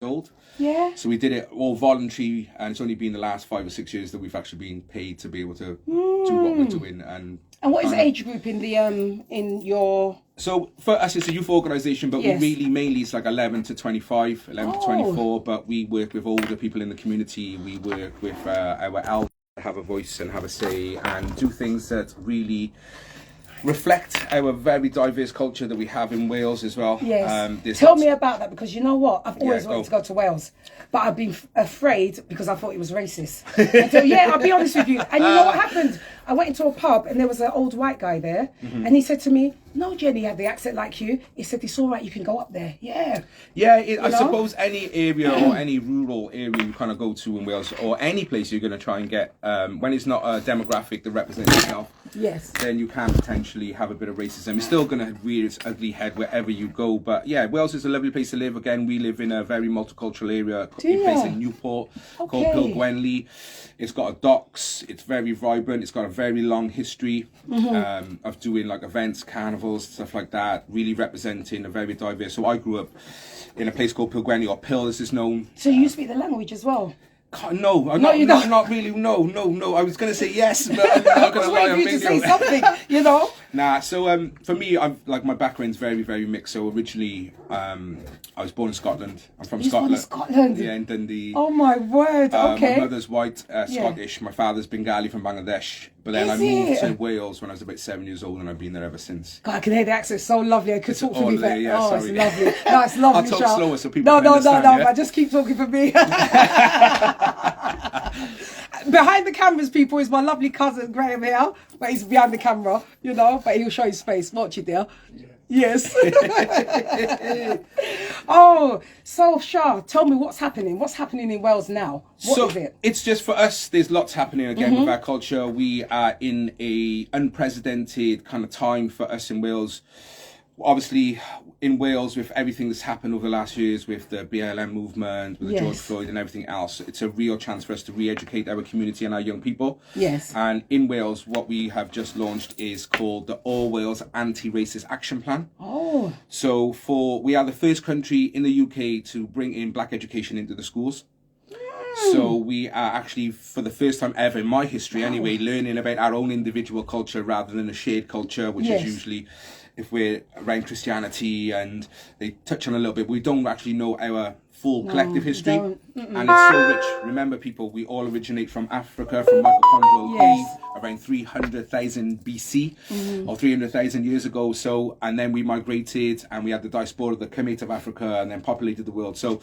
old. Yeah. So we did it all voluntary, and it's only been the last 5 or 6 years that we've actually been paid to be able to do what we're doing. And what is the age group in the in your? So for us, it's a youth organisation, but Yes. we really mainly it's like 11 to 25, 11 to 24. But we work with older people in the community. We work with our elders to have a voice and have a say, and do things that really reflect our very diverse culture that we have in Wales as well. Yes. Tell me about that, because you know what? I've always wanted to go to Wales, but I've been afraid because I thought it was racist. I'll be honest with you. And you know what happened? I went into a pub and there was an old white guy there, and he said to me, "No, Jenny had the accent like you." He said, "It's all right, you can go up there." Yeah. I suppose any area or any rural area you kind of go to in Wales, or any place you're going to try and get, when it's not a demographic that represents yourself, yes, then you can potentially have a bit of racism. It's still going to rear its ugly head wherever you go. But yeah, Wales is a lovely place to live. Again, we live in a very multicultural area, a place in Newport called Pilgwenley. It's got a docks. It's very vibrant. It's got a very long history of doing like events, carnivals, stuff like that, really representing a very diverse. So I grew up in a place called Pilgwenley, or Pil as it's known. So you speak the language as well? No, not really. No. I was going to say yes, but I'm not going to lie on video. To say something, you know. Nah. So for me, my background's very, very mixed. So originally, I was born in Scotland. I'm from Scotland. Scotland. Yeah, in Dundee. Oh my word. Okay. My mother's white, Scottish. My father's Bengali from Bangladesh. But then I moved to Wales when I was about 7 years old, and I've been there ever since. God, I can hear the accent. It's so lovely. I could talk for me. Yeah, oh, sorry. it's lovely. No, it's lovely. I'll talk slower so people can understand. No. I just keep talking for me. Behind the cameras, people, is my lovely cousin Graham here, but he's behind the camera, you know. But he'll show his face. Watch it there. Yeah. Yes. Oh, so Shah, tell me what's happening. What's happening in Wales now? What is it? It's just for us, there's lots happening again with our culture. We are in a unprecedented kind of time for us in Wales. Obviously, in Wales, with everything that's happened over the last years, with the BLM movement, with the George Floyd and everything else, it's a real chance for us to re-educate our community and our young people. Yes. And in Wales, what we have just launched is called the All Wales Anti-Racist Action Plan. Oh. So we are the first country in the UK to bring in black education into the schools. So we are actually, for the first time ever in my history anyway, learning about our own individual culture rather than a shared culture, which is usually, if we're around Christianity and they touch on a little bit, we don't actually know our full collective history. And it's so rich. Remember, people, we all originate from Africa, from mitochondrial cave, around 300,000 BC or 300,000 years ago. So, and then we migrated and we had the diaspora that came out of Africa and then populated the world. So,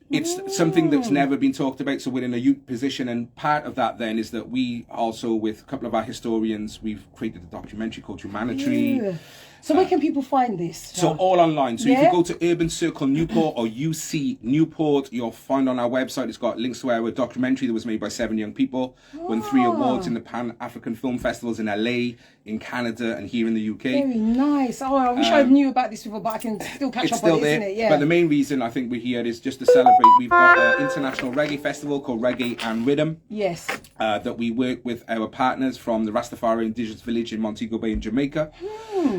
it's something that's never been talked about, so we're in a youth position, and part of that then is that we also, with a couple of our historians, we've created a documentary called Humanitree. So where can people find this? So all online. So if you go to Urban Circle Newport or UC Newport, you'll find on our website, it's got links to our documentary that was made by 7 young people, won 3 awards in the Pan-African Film Festivals in LA, in Canada, and here in the UK. Very nice. Oh, I wish I knew about this before, but I can still catch up on it, isn't it? Yeah. But the main reason I think we're here is just to celebrate. We've got an international reggae festival called Reggae and Riddim. Yes. That we work with our partners from the Rastafari Indigenous Village in Montego Bay in Jamaica.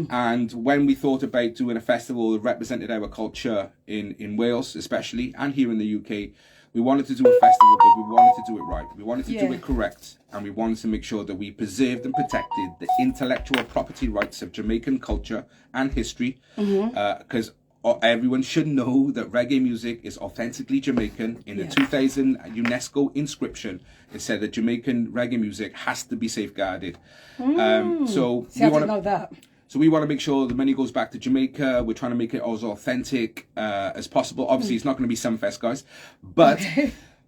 And when we thought about doing a festival that represented our culture in Wales especially, and here in the UK, we wanted to do a festival, but we wanted to do it right. We wanted to do it correct, and we wanted to make sure that we preserved and protected the intellectual property rights of Jamaican culture and history, because everyone should know that reggae music is authentically Jamaican. In the 2000 UNESCO inscription, it said that Jamaican reggae music has to be safeguarded. So we want to know that. So we want to make sure the money goes back to Jamaica. We're trying to make it as authentic as possible. Obviously, it's not going to be Sumfest, guys, but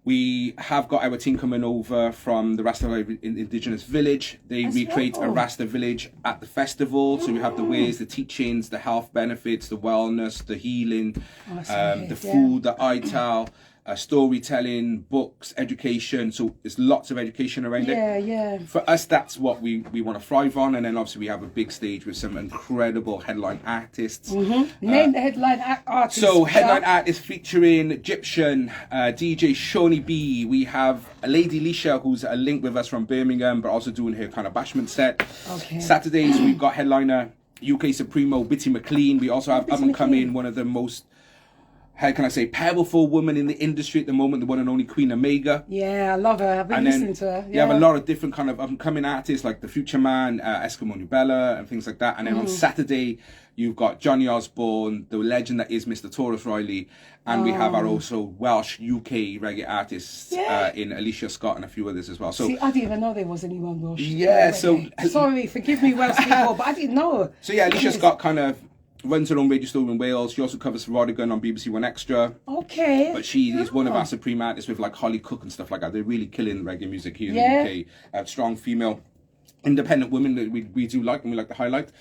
we have got our team coming over from the Rastafari Indigenous Village. They recreate a Rasta village at the festival. So we have the ways, the teachings, the health benefits, the wellness, the healing, the food, the ital, storytelling, books, education. So there's lots of education around it. For us, that's what we want to thrive on. And then obviously we have a big stage with some incredible headline artists. Name the headline artists. So headline artists featuring Egyptian, DJ Shawnee B. We have a Lady Leisha, who's a link with us from Birmingham, but also doing her kind of bashment set. Saturdays, we've got headliner UK Supremo, Bitty McLean. We also have up and coming, one of the most how can I say, powerful woman in the industry at the moment, the one and only Queen Omega. Yeah, I love her. I've been listening to her. You have a lot of different kind of up-and-coming artists like The Future Man, Eskimo Nubella, and things like that. And then on Saturday, you've got Johnny Osborne, the legend that is Mr. Taurus Riley, and we have our also Welsh UK reggae artists in Alicia Scott and a few others as well. So see, I didn't even know there was anyone Welsh. Yeah, so sorry, forgive me, Welsh people, but I didn't know. So yeah, Alicia Scott kind of runs her own radio show in Wales. She also covers Rodigan on BBC One Extra. Okay. But she is one of our supreme artists with like Holly Cook and stuff like that. They're really killing reggae music here in the UK. Strong female independent women that we do like and we like to highlight.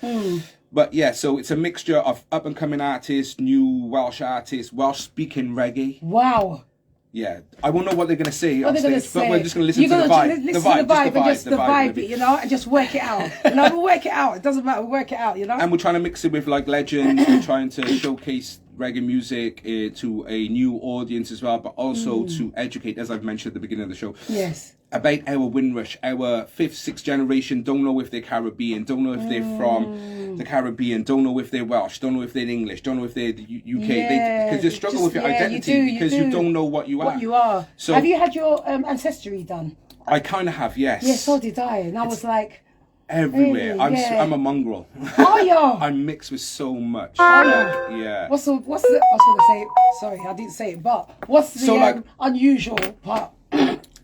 But yeah, so it's a mixture of up and coming artists, new Welsh artists, Welsh speaking reggae. Wow. Yeah, I won't know what they're going to say on stage, but we're just going to listen to the vibe. Listen to the vibe, and just the vibe, you know, and just work it out. We'll work it out. It doesn't matter. We'll work it out, you know. And we're trying to mix it with like legends. We're trying to showcase reggae music to a new audience as well, but also to educate, as I've mentioned at the beginning of the show. Yes. About our Windrush, our 5th, 6th generation, don't know if they're Caribbean, don't know if they're from the Caribbean, don't know if they're Welsh, don't know if they're English, don't know if they're the UK. Because you struggle with your identity because you don't know what you are. What you are. So, have you had your ancestry done? I kind of have, yes. Yeah, so did I. And I was like... Everywhere. Really? I'm a mongrel. Oh, yeah. I'm mixed with so much. Oh, yeah. What's the, I was going to say, sorry, I didn't say it, but what's the unusual part?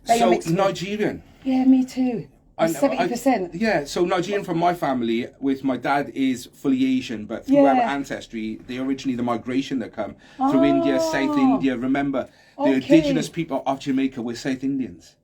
So Nigerian. Yeah, me too. 70%. Yeah, so Nigerian from my family, with my dad is fully Asian, but through our ancestry, they originally the migration that come through India, South India. Remember, the indigenous people of Jamaica were South Indians.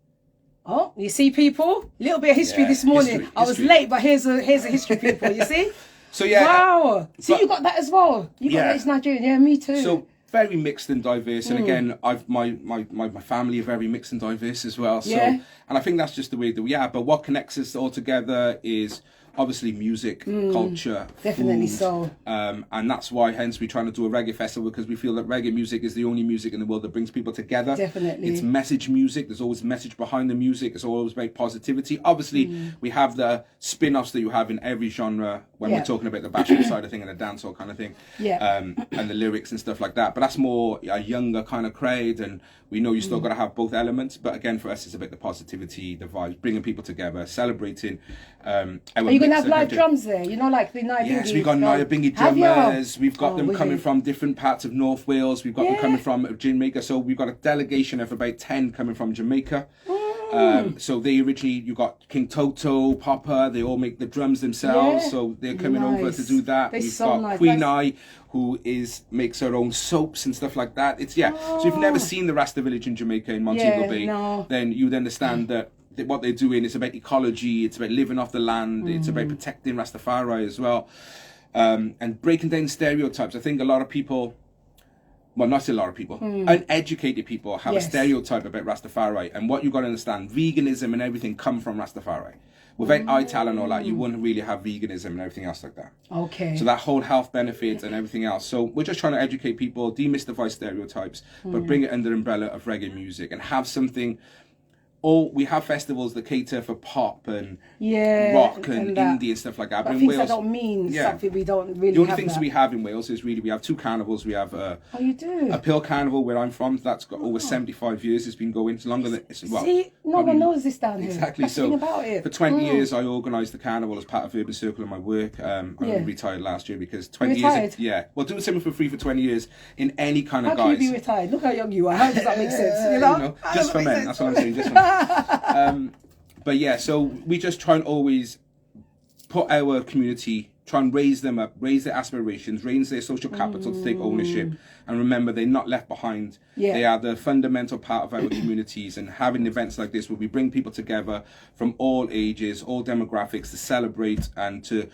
Oh, you see, people, a little bit of history this morning. History. I was late, but here's a history, people. You see? So yeah. Wow. So you got that as well. You got that as Nigerian. Yeah, me too. So very mixed and diverse, and again, my family are very mixed and diverse as well. So, and I think that's just the way that we are. But what connects us all together is obviously music, culture, definitely food, so. And that's why, hence, we're trying to do a reggae festival, because we feel that reggae music is the only music in the world that brings people together. Definitely. It's message music. There's always message behind the music. It's always about positivity. Obviously, we have the spin-offs that you have in every genre when we're talking about the bashment side of thing and the dancehall kind of thing. And the lyrics and stuff like that. But that's more a younger kind of crowd, and we know you still got to have both elements. But again, for us, it's about the positivity, the vibes, bringing people together, celebrating. Are you going to have live drums there? You know, like the Nyabingi? Yes, we've got Nyabingi drummers. We've got them coming from different parts of North Wales. We've got them coming from Jamaica. So we've got a delegation of about 10 coming from Jamaica. So they originally, you got King Toto, Papa, they all make the drums themselves. So they're coming over to do that. We've got Queen Eye, who makes her own soaps and stuff like that. It's So if you've never seen the Rasta village in Jamaica, in Montego Bay, then you'd understand that what they're doing is about ecology, it's about living off the land, it's about protecting Rastafari as well, and breaking down stereotypes. I think a lot of people, well, not a lot of people, uneducated people have a stereotype about Rastafari, and what you've got to understand, veganism and everything come from Rastafari. Without ITAL and all that, you wouldn't really have veganism and everything else like that. Okay. So that whole health benefits and everything else. So we're just trying to educate people, demystify stereotypes, but bring it under the umbrella of reggae music and have something. We have festivals that cater for pop and rock and indie and stuff like that. But things that don't mean something we don't really have. The only things we have in Wales is really, we have 2 carnivals. We have a Pill Carnival where I'm from. That's got over 75 years. It's been going. It's longer than... no one knows this down here. Exactly. So for 20 years, I organised the carnival as part of Urban Circle in my work. I retired last year because 20 years... Well, doing something for free for 20 years in any kind of guise. How can you be retired? Look how young you are. How does that make sense? You know? Just for men. That's what I'm saying. Just for men. But yeah, so we just try and always put our community, try and raise them up, raise their aspirations, raise their social capital to take ownership, and remember they're not left behind. They are the fundamental part of our communities, and having events like this where we bring people together from all ages, all demographics to celebrate and to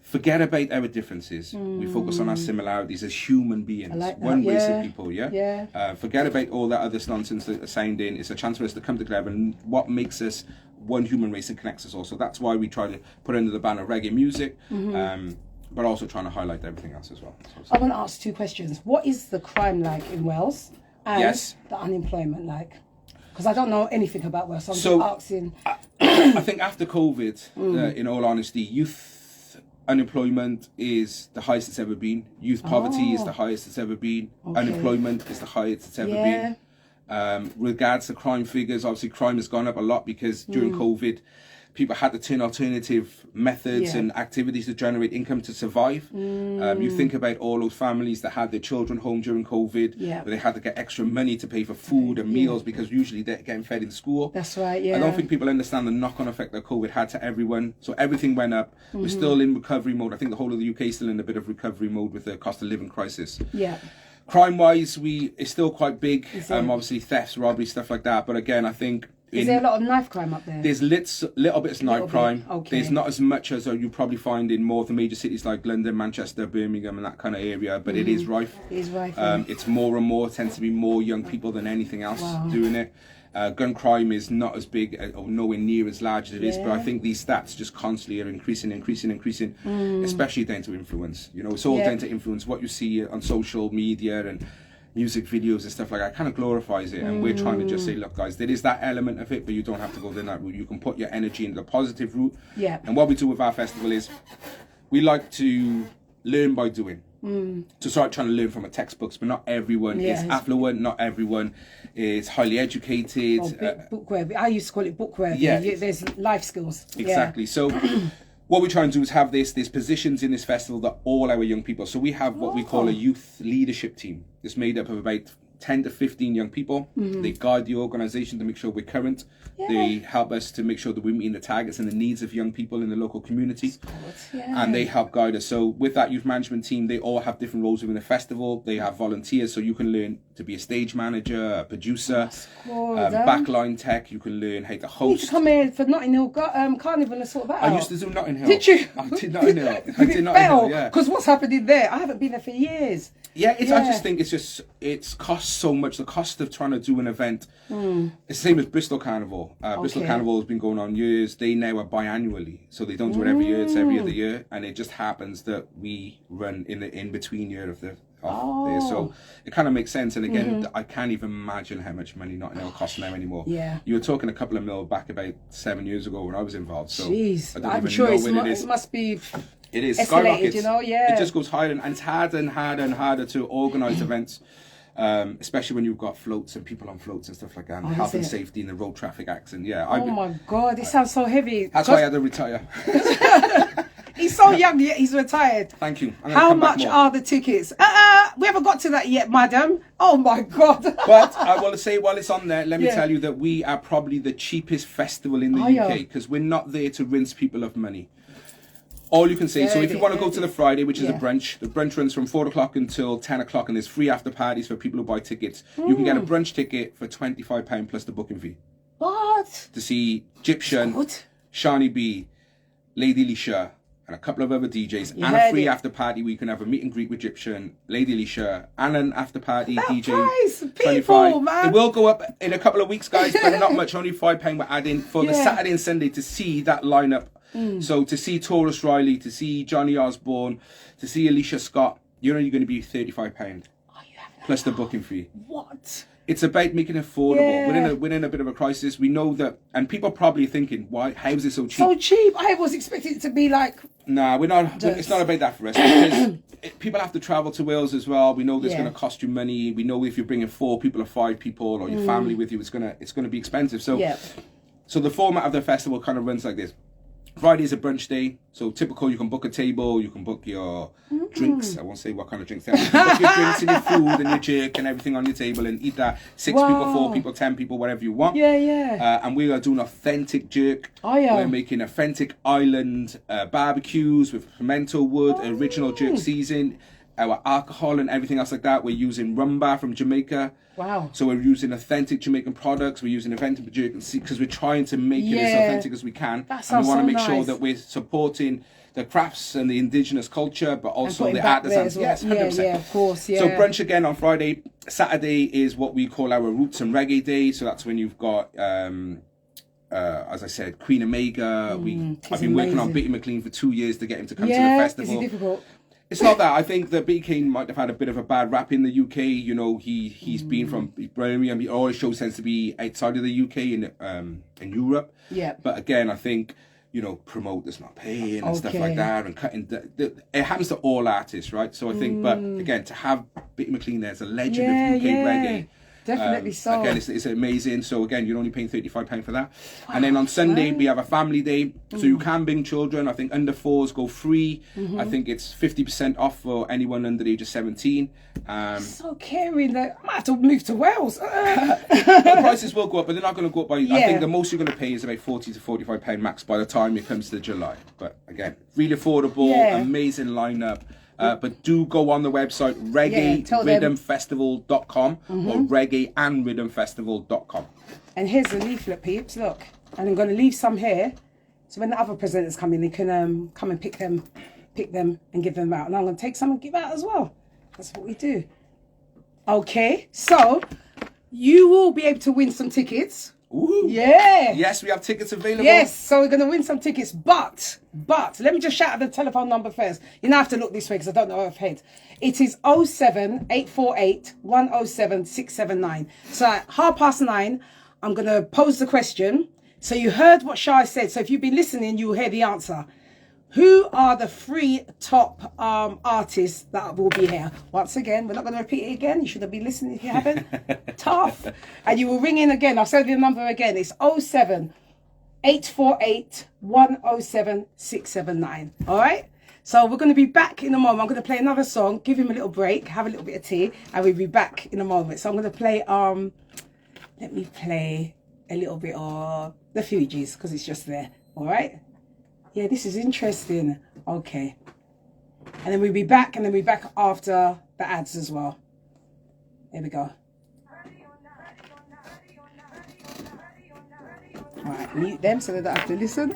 forget about our differences. We focus on our similarities as human beings, one race of people. Forget about all that other nonsense that are signed in. It's a chance for us to come together, and what makes us one human race and connects us all. So that's why we try to put under the banner reggae music, but also trying to highlight everything else as well. I want to ask 2 questions. What is the crime like in Wales, and the unemployment like? Because I don't know anything about Wales, so I'm just asking. I think after COVID, in all honesty, youth unemployment is the highest it's ever been. Youth poverty is the highest it's ever been. Okay. Unemployment is the highest it's ever been. Regards to crime figures, obviously crime has gone up a lot because during COVID, people had to turn alternative methods and activities to generate income to survive. You think about all those families that had their children home during COVID, where they had to get extra money to pay for food and meals because usually they're getting fed in school. That's right, yeah. I don't think people understand the knock-on effect that COVID had to everyone. So everything went up. We're still in recovery mode. I think the whole of the UK is still in a bit of recovery mode with the cost of living crisis. Yeah. Crime-wise, it's still quite big. Obviously thefts, robberies, stuff like that. But again, I think... Is there a lot of knife crime up there? There's little bits of knife crime. Okay. There's not as much as you probably find in more of the major cities like London, Manchester, Birmingham and that kind of area, but it is rife. It is rife. It's more and more, tends to be more young people than anything else doing it. Gun crime is not as big or nowhere near as large as it is, but I think these stats just constantly are increasing, especially down to influence. You know, it's all down to influence. What you see on social media and music videos and stuff like that kind of glorifies it, and we're trying to just say, look guys, there is that element of it, but you don't have to go down that route. You can put your energy into the positive route. And what we do with our festival is we like to learn by doing. To start trying to learn from a textbooks, but not everyone is affluent, not everyone is highly educated. Bookworthy. I used to call it bookworthy. There's life skills. Exactly. So what we try and do is have there's positions in this festival that all our young people, so we have what we call a youth leadership team. It's made up of about 10 to 15 young people. They guide the organisation to make sure we're current. They help us to make sure that we're meeting the targets and the needs of young people in the local community. And they help guide us. So with that youth management team, they all have different roles within the festival. They have volunteers, so you can learn to be a stage manager, a producer, backline tech. You can learn how to host. You need to come here for Notting Hill Carnival and sort that out. I used to do Notting Hill. Did you? I did Notting Hill. I did Notting Hill, yeah. Because what's happening there? I haven't been there for years. I just think it's costs so much. The cost of trying to do an event, it's the same as Bristol Carnival. Bristol Carnival has been going on years. They now are biannually, so they don't do it every year. It's every other year, and it just happens that we run in the in-between year of there. So it kind of makes sense. And again, I can't even imagine how much money Notting Hill costs now anymore. You were talking a couple of mil back about 7 years ago when I was involved. So I'm sure it must be. It is skyrockets. You know, It just goes higher, and it's harder and harder and harder to organise events, especially when you've got floats and people on floats and stuff like that, and health and safety and the road traffic acts. And my God, it sounds so heavy. That's why I had to retire. He's so young, yet he's retired. Thank you. How much are the tickets? We haven't got to that yet, madam. Oh my God. But I want to say, while it's on there, let me tell you that we are probably the cheapest festival in the UK, because we're not there to rinse people of money. All you can say, so if you want to go to the Friday, which is a brunch, the brunch runs from 4 o'clock until 10 o'clock, and there's free after parties for people who buy tickets. You can get a brunch ticket for £25 plus the booking fee. What? To see Egyptian, Shani B, Lady Lisha, and a couple of other DJs, and a free after party where you can have a meet and greet with Egyptian, Lady Lisha, and an after party DJ. Price, people, man. It will go up in a couple of weeks, guys, but not much. Only £5 we're adding for the Saturday and Sunday to see that lineup. So to see Taurus Riley, to see Johnny Osborne, to see Alicia Scott, you're only going to be £35 plus the booking fee. What? It's about making it affordable. We're in a bit of a crisis. We know that, and people are probably thinking, why? How is it so cheap? So cheap. I was expecting it to be like. Nah, we're not. It's not about that for us. Because people have to travel to Wales as well. We know this is going to cost you money. We know if you're bringing 4 people or 5 people or your family with you, it's gonna be expensive. So, so the format of the festival kind of runs like this. Friday is a brunch day, so typical. You can book a table, you can book your drinks. I won't say what kind of drinks they have. You can book your drinks and your food and your jerk and everything on your table and eat that. 6 people, 4 people, 10 people, whatever you want. And we are doing authentic jerk. We're making authentic island barbecues with pimento wood, original jerk season, our alcohol and everything else like that. We're using rumba from Jamaica. Wow. So we're using authentic Jamaican products. We're using authentic jerk because we're trying to make it as authentic as we can. And we want to make sure that we're supporting the crafts and the indigenous culture, but also the artisans. Yes, 100%. Yeah, of course, So brunch again on Friday. Saturday is what we call our roots and reggae day. So that's when you've got, as I said, Queen Omega. I've been working on Bitty McLean for 2 years to get him to come to the festival. Is it difficult? It's not that. I think that B. King might have had a bit of a bad rap in the UK. You know, he's been from Birmingham. All his shows tends to be outside of the UK in Europe. Yeah. But again, I think, you know, promoters not paying and stuff like that, and cutting. It happens to all artists, right? So I think, but again, to have Bitty McLean there as a legend of UK reggae. Definitely so. Again, it's amazing. So again, you're only paying £35 for that. Wow, and then on Sunday, we have a family day. So you can bring children. I think under 4s go free. I think it's 50% off for anyone under the age of 17. So caring that I might have to move to Wales. The prices will go up, but they're not going to go up by, I think the most you're going to pay is about £40 to £45 max by the time it comes to July. But again, really affordable, amazing lineup. But do go on the website reggae-riddim-festival.com or reggae-and-riddim-festival.com. And here's the leaflet, peeps. Look, and I'm going to leave some here, so when the other presenters come in, they can come and pick them, and give them out. And I'm going to take some and give out as well. That's what we do. Okay, so you will be able to win some tickets. Ooh. Yeah. Yes, we have tickets available. Yes, so we're going to win some tickets. But, let me just shout out the telephone number first. You know, I have to look this way because I don't know offhand. It is 07848 107 679. So at 9:30, I'm going to pose the question. So you heard what Shai said. So if you've been listening, you will hear the answer. Who are the 3 top artists that will be here? Once again, we're not going to repeat it again. You should have been listening if you haven't. Tough. And you will ring in again. I'll say the number again. It's 07848 107 679. All right? So we're going to be back in a moment. I'm going to play another song, give him a little break, have a little bit of tea, and we'll be back in a moment. So I'm going to play, let me play a little bit of the Fugees because it's just there. All right? Yeah, this is interesting. Okay. And then we'll be back, and then we'll be back after the ads as well. Here we go. All right, mute them so they don't have to listen.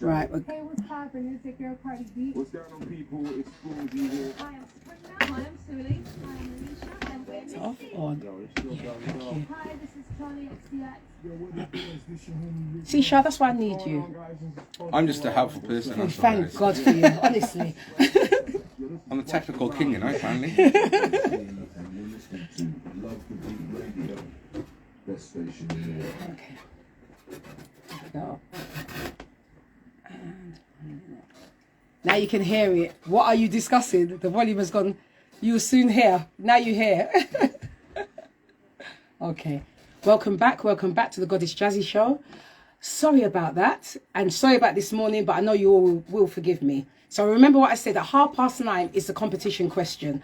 Right. Hey, what's poppin'? It's your girl Cardi B. What's going on, people? It's Fuji here. Hi, I'm Sabrina. Hi, I'm Suli. Hi, I'm Alicia. And we're Missy. Off on. Yo, it's still going on. Hi, this is Tony XCX. Yo, what it is, this your homie. See, Shah, that's why I need you. I'm just a helpful person. Oh, That's all it thank is. God for you, honestly. I'm the technical king, you know, finally. And you're listening to Love the Beat Radio. Best station in the world. Okay. There we go. And now you can hear it. What are you discussing? The volume has gone. You'll soon hear. Now you hear. Okay. Welcome back to the Goddess Jazzy Show. Sorry about that. And sorry about this morning, but I know you all will forgive me. So remember what I said, at 9:30 is the competition question.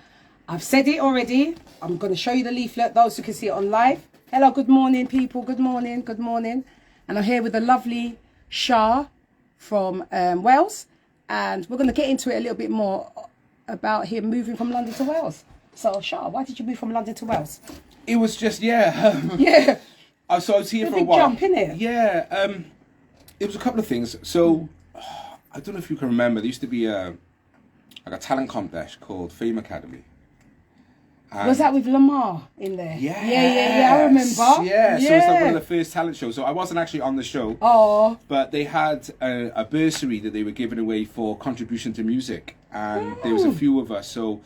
I've said it already. I'm going to show you the leaflet, those who can see it on live. Hello, good morning, people. Good morning, good morning. And I'm here with the lovely Shah from Wales. And we're going to get into it a little bit more about him moving from London to Wales. So, Shah, why did you move from London to Wales? It was just, Yeah. So I was here It's a for a big while. jump, innit? Yeah. It was a couple of things. So, I don't know if you can remember, there used to be like a talent contest called Fame Academy. Was that with Lamar in there? Yeah. Yeah, I remember. Yeah, so it's like one of the first talent shows. So I wasn't actually on the show. Oh. But they had a bursary that they were giving away for contribution to music. And there was a few of us. So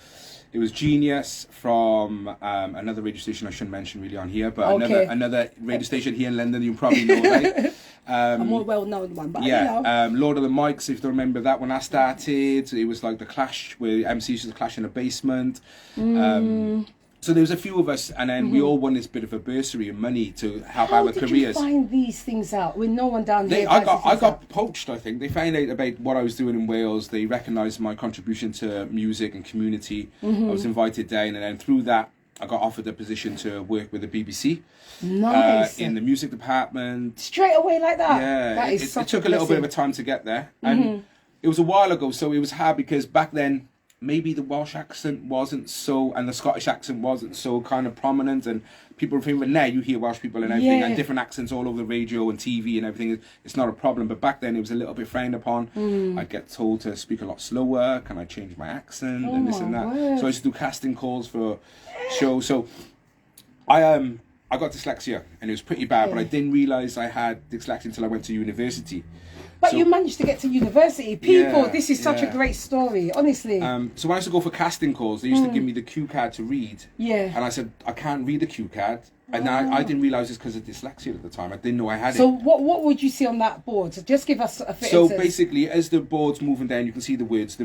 it was Genius from another radio station I shouldn't mention really on here. But another radio station here in London you probably know, right? A more well-known one, but yeah, you know. Lord of the Mics, if you remember that when I started, it was like the clash where MCs used to clash in a basement. So there was a few of us, and then we all won this bit of a bursary and money to help our careers. How did you find these things out with no one down here? I got poached, I think. They found out about what I was doing in Wales. They recognised my contribution to music and community. I was invited down, and then through that, I got offered a position to work with the BBC. Nice. In the music department. Straight away like that? Yeah. That is it took a little bit of a time to get there. And it was a while ago, so it was hard because back then, maybe the Welsh accent wasn't so, and the Scottish accent wasn't so kind of prominent, and people were thinking, now you hear Welsh people and everything, and different accents all over the radio and TV and everything, it's not a problem, but back then it was a little bit frowned upon. I'd get told to speak a lot slower, can I change my accent, and this and that. Word. So I used to do casting calls for shows, so I got dyslexia, and it was pretty bad, but I didn't realise I had dyslexia until I went to university. But So- you managed to get to university. People, Yeah, this is such a great story, honestly. So when I used to go for casting calls, they used to give me the cue card to read. Yeah. And I said, I can't read the cue card. And I didn't realise it's because of dyslexia at the time. I didn't know I had So it. what would you see on that board? Just give us a fit. So basically, as the board's moving down, you can see the words. The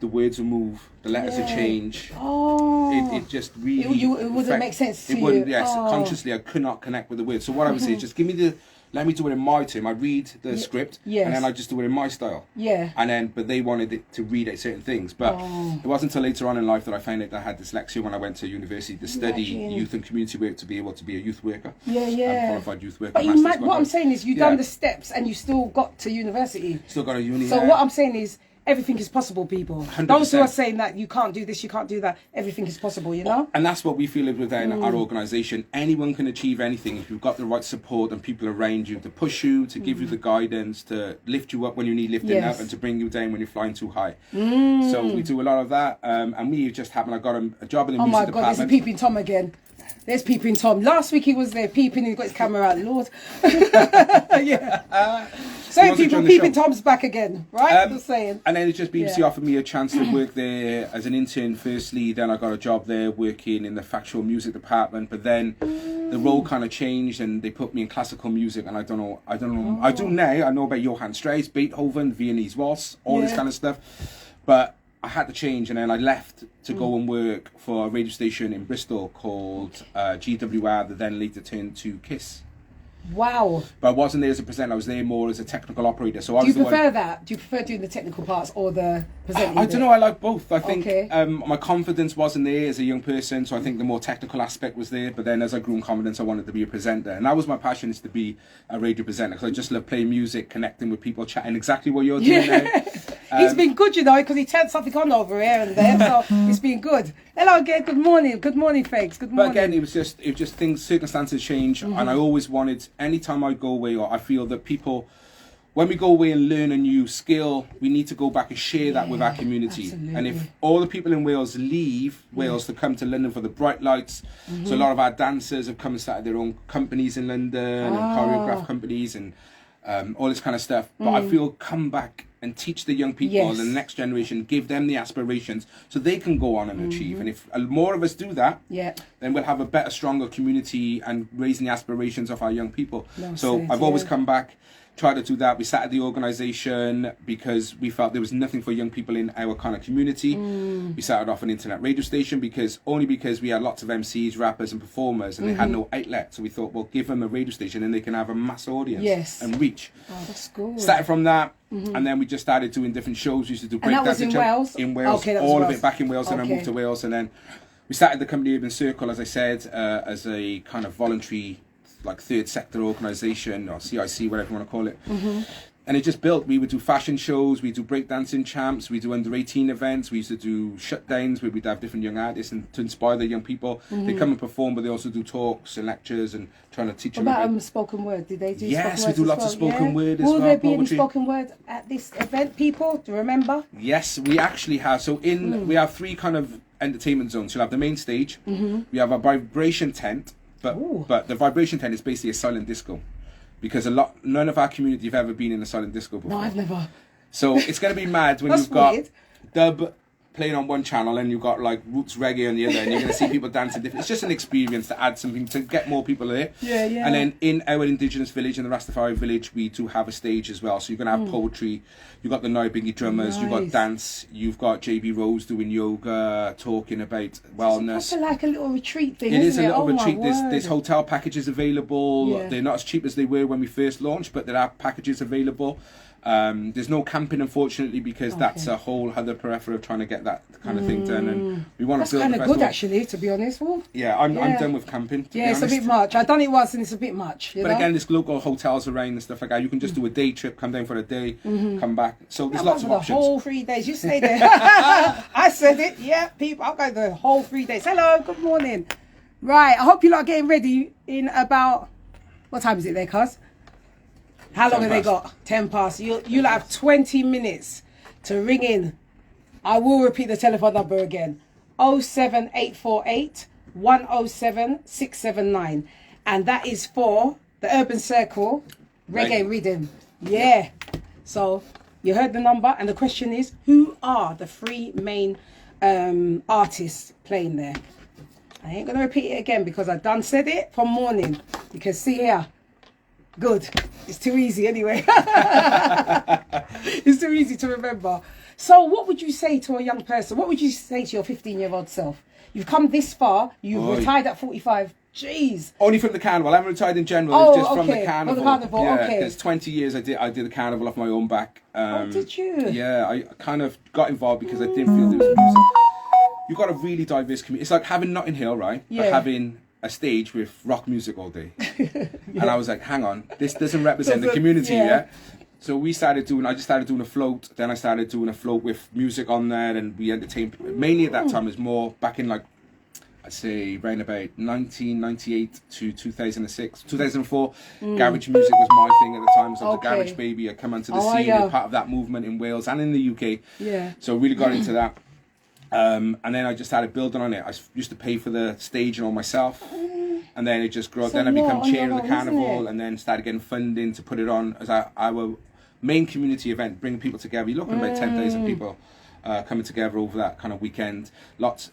words will move. The letters will change. Oh. It just really... It wouldn't make sense to It wouldn't, you. yes. Oh. Consciously, I could not connect with the words. So what I would say is just give me let me do it in my term. I read the script, Yes. and then I just do it in my style. Yeah. But they wanted it to read out certain things. But it wasn't until later on in life that I found out that I had dyslexia when I went to university to study Imagine. youth and community work to be able to be a youth worker. Yeah. Qualified youth worker. But what I'm saying is, you've Yeah. done the steps and you still got to university. Still got a uni. So what I'm saying is, everything is possible, people. 100%. Those who are saying that you can't do this, you can't do that, everything is possible, you know? And that's what we feel within our organisation. Anyone can achieve anything if you've got the right support and people around you to push you, to give you the guidance, to lift you up when you need lifting Yes. up, and to bring you down when you're flying too high. So we do a lot of that. And we just happened, I got a job in the Oh music my God, there's a department. peeping Tom again. There's peeping Tom. Last week he was there peeping, he got his camera out, Lord. Yeah. So wants to people, join the peeping show. Tom's back again, right? Just saying. And then it just BBC Yeah. offered me a chance to work there as an intern firstly, then I got a job there working in the factual music department, but then the role kind of changed and they put me in classical music, and I don't know I do now, I know about Johann Strauss, Beethoven, Viennese Waltz, all this Yeah. kind of stuff, but I had to change, and then I left to go and work for a radio station in Bristol called GWR, that then later turned to KISS. Wow. But I wasn't there as a presenter, I was there more as a technical operator. So I Do was you the prefer one... that? Do you prefer doing the technical parts or the presenting? I don't know, I like both. I think Okay. my confidence wasn't there as a young person, so I think the more technical aspect was there. But then as I grew in confidence, I wanted to be a presenter. And that was my passion, is to be a radio presenter, because I just love playing music, connecting with people, chatting exactly what you're doing now. He's been good, you know, because he turned something on over here and there, so it's been good. Hello again, good morning, Fakes, good morning. But again, it was just things, circumstances change, and I always wanted, anytime I go away, or I feel that people when we go away and learn a new skill, we need to go back and share that with our community. Absolutely. And if all the people in Wales leave Wales to come to London for the bright lights, so a lot of our dancers have come and started their own companies in London and choreograph companies and all this kind of stuff. But I feel come back and teach the young people, the next generation, give them the aspirations so they can go on and achieve. And if more of us do that, then we'll have a better, stronger community and raising the aspirations of our young people. So I've always come back, tried to do that. We started the organisation because we felt there was nothing for young people in our kind of community. We started off an internet radio station because we had lots of MCs, rappers and performers, and they had no outlet. So we thought, well, give them a radio station and they can have a mass audience and reach. Oh, that's good. Started from that, and then we just started doing different shows. We used to do breakdance. And that was in Wales? In Wales. Okay, that was all Wales. of it back in Wales, and I moved to Wales. And then we started the company Urban Circle, as I said, as a kind of voluntary, like third sector organisation, or CIC, whatever you want to call it. And it just built. We would do fashion shows, we do breakdancing champs, we do under 18 events, we used to do shutdowns where we'd have different young artists and to inspire the young people. They come and perform, but they also do talks and lectures and trying to teach them. What about spoken word? Did they do Yes, spoken we do words lots as of well? spoken word as Will well. there be any Poetry. spoken word at this event, people? Do you remember? Yes, we actually have. So we have three kind of entertainment zones. You'll have the main stage, we have a vibration tent, but the vibration tent is basically a silent disco. Because none of our community have ever been in a silent disco before. No, I've never. So it's going to be mad when you've got dub playing on one channel and you've got like roots reggae on the other, and you're going to see people dancing different. It's just an experience to add something to get more people there. Yeah, yeah. And then in our indigenous village, in the Rastafari village, we do have a stage as well. So you're going to have poetry. You've got the Noibingi drummers. You've got dance. You've got JB Rose doing yoga, talking about wellness. It's like a little retreat thing. It is isn't a little Oh, retreat. my There's hotel packages available. Yeah. They're not as cheap as they were when we first launched, but there are packages available. There's no camping, unfortunately, because that's a whole other periphery of trying to get that kind of thing done. And we want to build kind the of festival. good, actually, to be honest. Well, I'm done with camping. To be it's a honest. bit much. I've done it once and it's a bit much. You But know? again, there's local hotels around and stuff like that. You can just do a day trip, come down for a day, come back. So there's lots of the options. whole 3 days. You stay there. I said it. Yeah, people. I'll go the whole 3 days. Hello. Good morning. Right. I hope you lot are getting ready in about. What time is it there, cuz? How long 10 have they past. got? 10 past. You'll have 20 minutes to ring in. I will repeat the telephone number again. 07848 107 679. And that is for the Urban Circle Reggae Riddim. Yeah. So you heard the number, and the question is, who are the three main artists playing there? I ain't going to repeat it again because I done said it from morning. You can see here. Good. It's too easy anyway. It's too easy to remember. So what would you say to a young person? What would you say to your 15-year-old self? You've come this far. You've retired at 45. Jeez. Only from the carnival. I haven't retired in general. Oh, it's just from the okay. carnival. From the carnival, yeah, okay. because 20 years I did the carnival off my own back. Oh, did you? Yeah, I kind of got involved because I didn't feel there was music. You've got a really diverse community. It's like having Notting Hill, right? Yeah. But having a stage with rock music all day. And I was like, hang on, this doesn't represent the community, yeah? So I just started doing a float, then I started doing a float with music on there, and we entertained, mainly at that time, it was more back in like, I'd say around about 1998 to 2006, 2004, garage music was my thing at the time, so I was a garage baby. I come onto the scene, part of that movement in Wales and in the UK. Yeah. So I really got into that. And then I just started building on it. I used to pay for the stage and all myself. And then it just grew. Then I became chair of the carnival, and then started getting funding to put it on as our main community event, bringing people together. You're looking at about 10,000 people coming together over that kind of weekend. Lots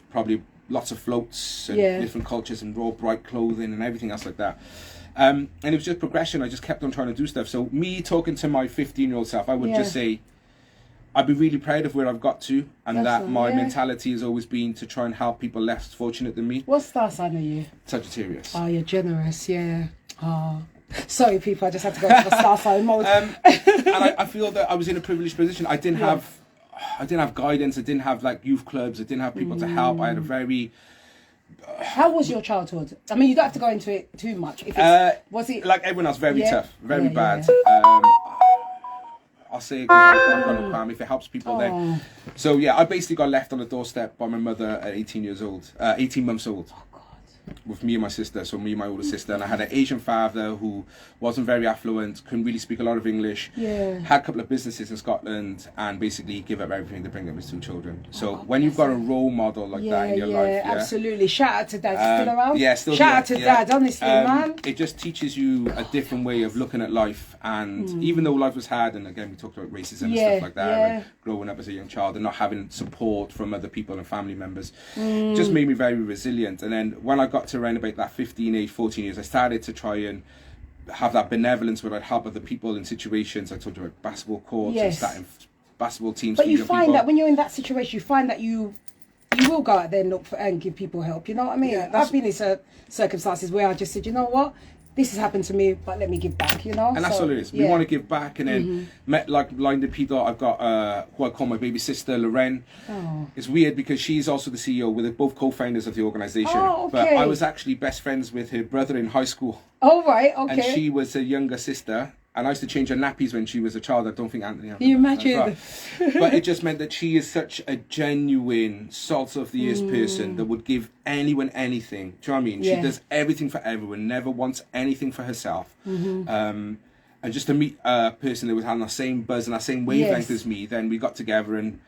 of floats and different cultures and raw bright clothing and everything else like that. And it was just progression. I just kept on trying to do stuff. So me talking to my 15-year-old self, I would just say, I'd be really proud of where I've got to, and my mentality has always been to try and help people less fortunate than me. What star sign are you? Sagittarius. Oh, you're generous, yeah. Oh. Sorry, people, I just had to go to the star sign mode. And I feel that I was in a privileged position. I didn't have guidance. I didn't have like youth clubs. I didn't have people to help. I had a very... How was your childhood? I mean, you don't have to go into it too much. If it's, was it... Like everyone else, very tough, very bad. Yeah. I'll say it because I'm going to cram if it helps people then. So yeah, I basically got left on the doorstep by my mother at 18 months old. Oh God. with me and my sister, so me and my older sister, and I had an Asian father who wasn't very affluent, couldn't really speak a lot of English, had a couple of businesses in Scotland, and basically give up everything to bring up his 2 children. So when you've got a role model like that in your life, absolutely. Shout out to Dad, still around? Yeah, still Shout out to Dad, honestly, man. It just teaches you a different way of looking at life, and even though life was hard, and again we talked about racism and stuff like that, and growing up as a young child and not having support from other people and family members, just made me very resilient. And then when I got to around about that 14 years, I started to try and have that benevolence where I'd help other people in situations. I told you about basketball courts and starting basketball teams. But you find that when you're in that situation, you find that you will go out there and look for and give people help. You know what I mean? I've been in circumstances where I just said, you know what, this has happened to me, but let me give back. You know, and that's what it is. We want to give back, and then met like-minded people. I've got who I call my baby sister, Lorraine. It's weird because she's also the CEO. We're both co-founders of the organisation. But I was actually best friends with her brother in high school. Oh right, okay. And she was a younger sister. And I used to change her nappies when she was a child. I don't think Anthony... Can you imagine? But it just meant that she is such a genuine, salt-of-the-earth person that would give anyone anything. Do you know what I mean? She does everything for everyone, never wants anything for herself. And just to meet a person that was having the same buzz and the same wavelength as me, then we got together and...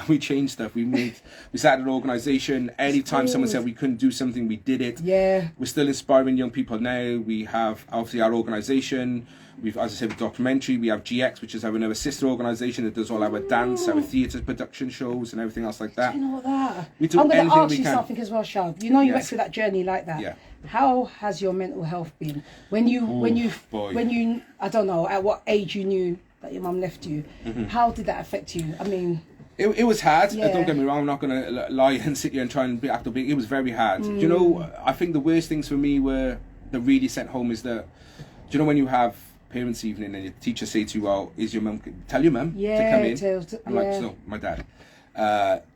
we changed stuff. We started an organisation. Anytime someone said we couldn't do something, we did it. We're still inspiring young people now. We have obviously our organisation. We've, as I said, a documentary. We have GX, which is another sister organisation that does all our dance, our theatre production shows, and everything else like that. Do you know that? We do I'm going to ask we you can. something as well, Shav. You know, you went through that journey like that. Yeah. How has your mental health been when you I don't know at what age you knew that your mum left you? How did that affect you? I mean. It was hard. Don't get me wrong. I'm not going to lie and sit here and try and act big. It was very hard. Do you know, I think the worst things for me were that really sent home is that, do you know when you have parents' evening and your teacher say to you, well, is your mum, tell your mum to come in. I'm like, no, my dad.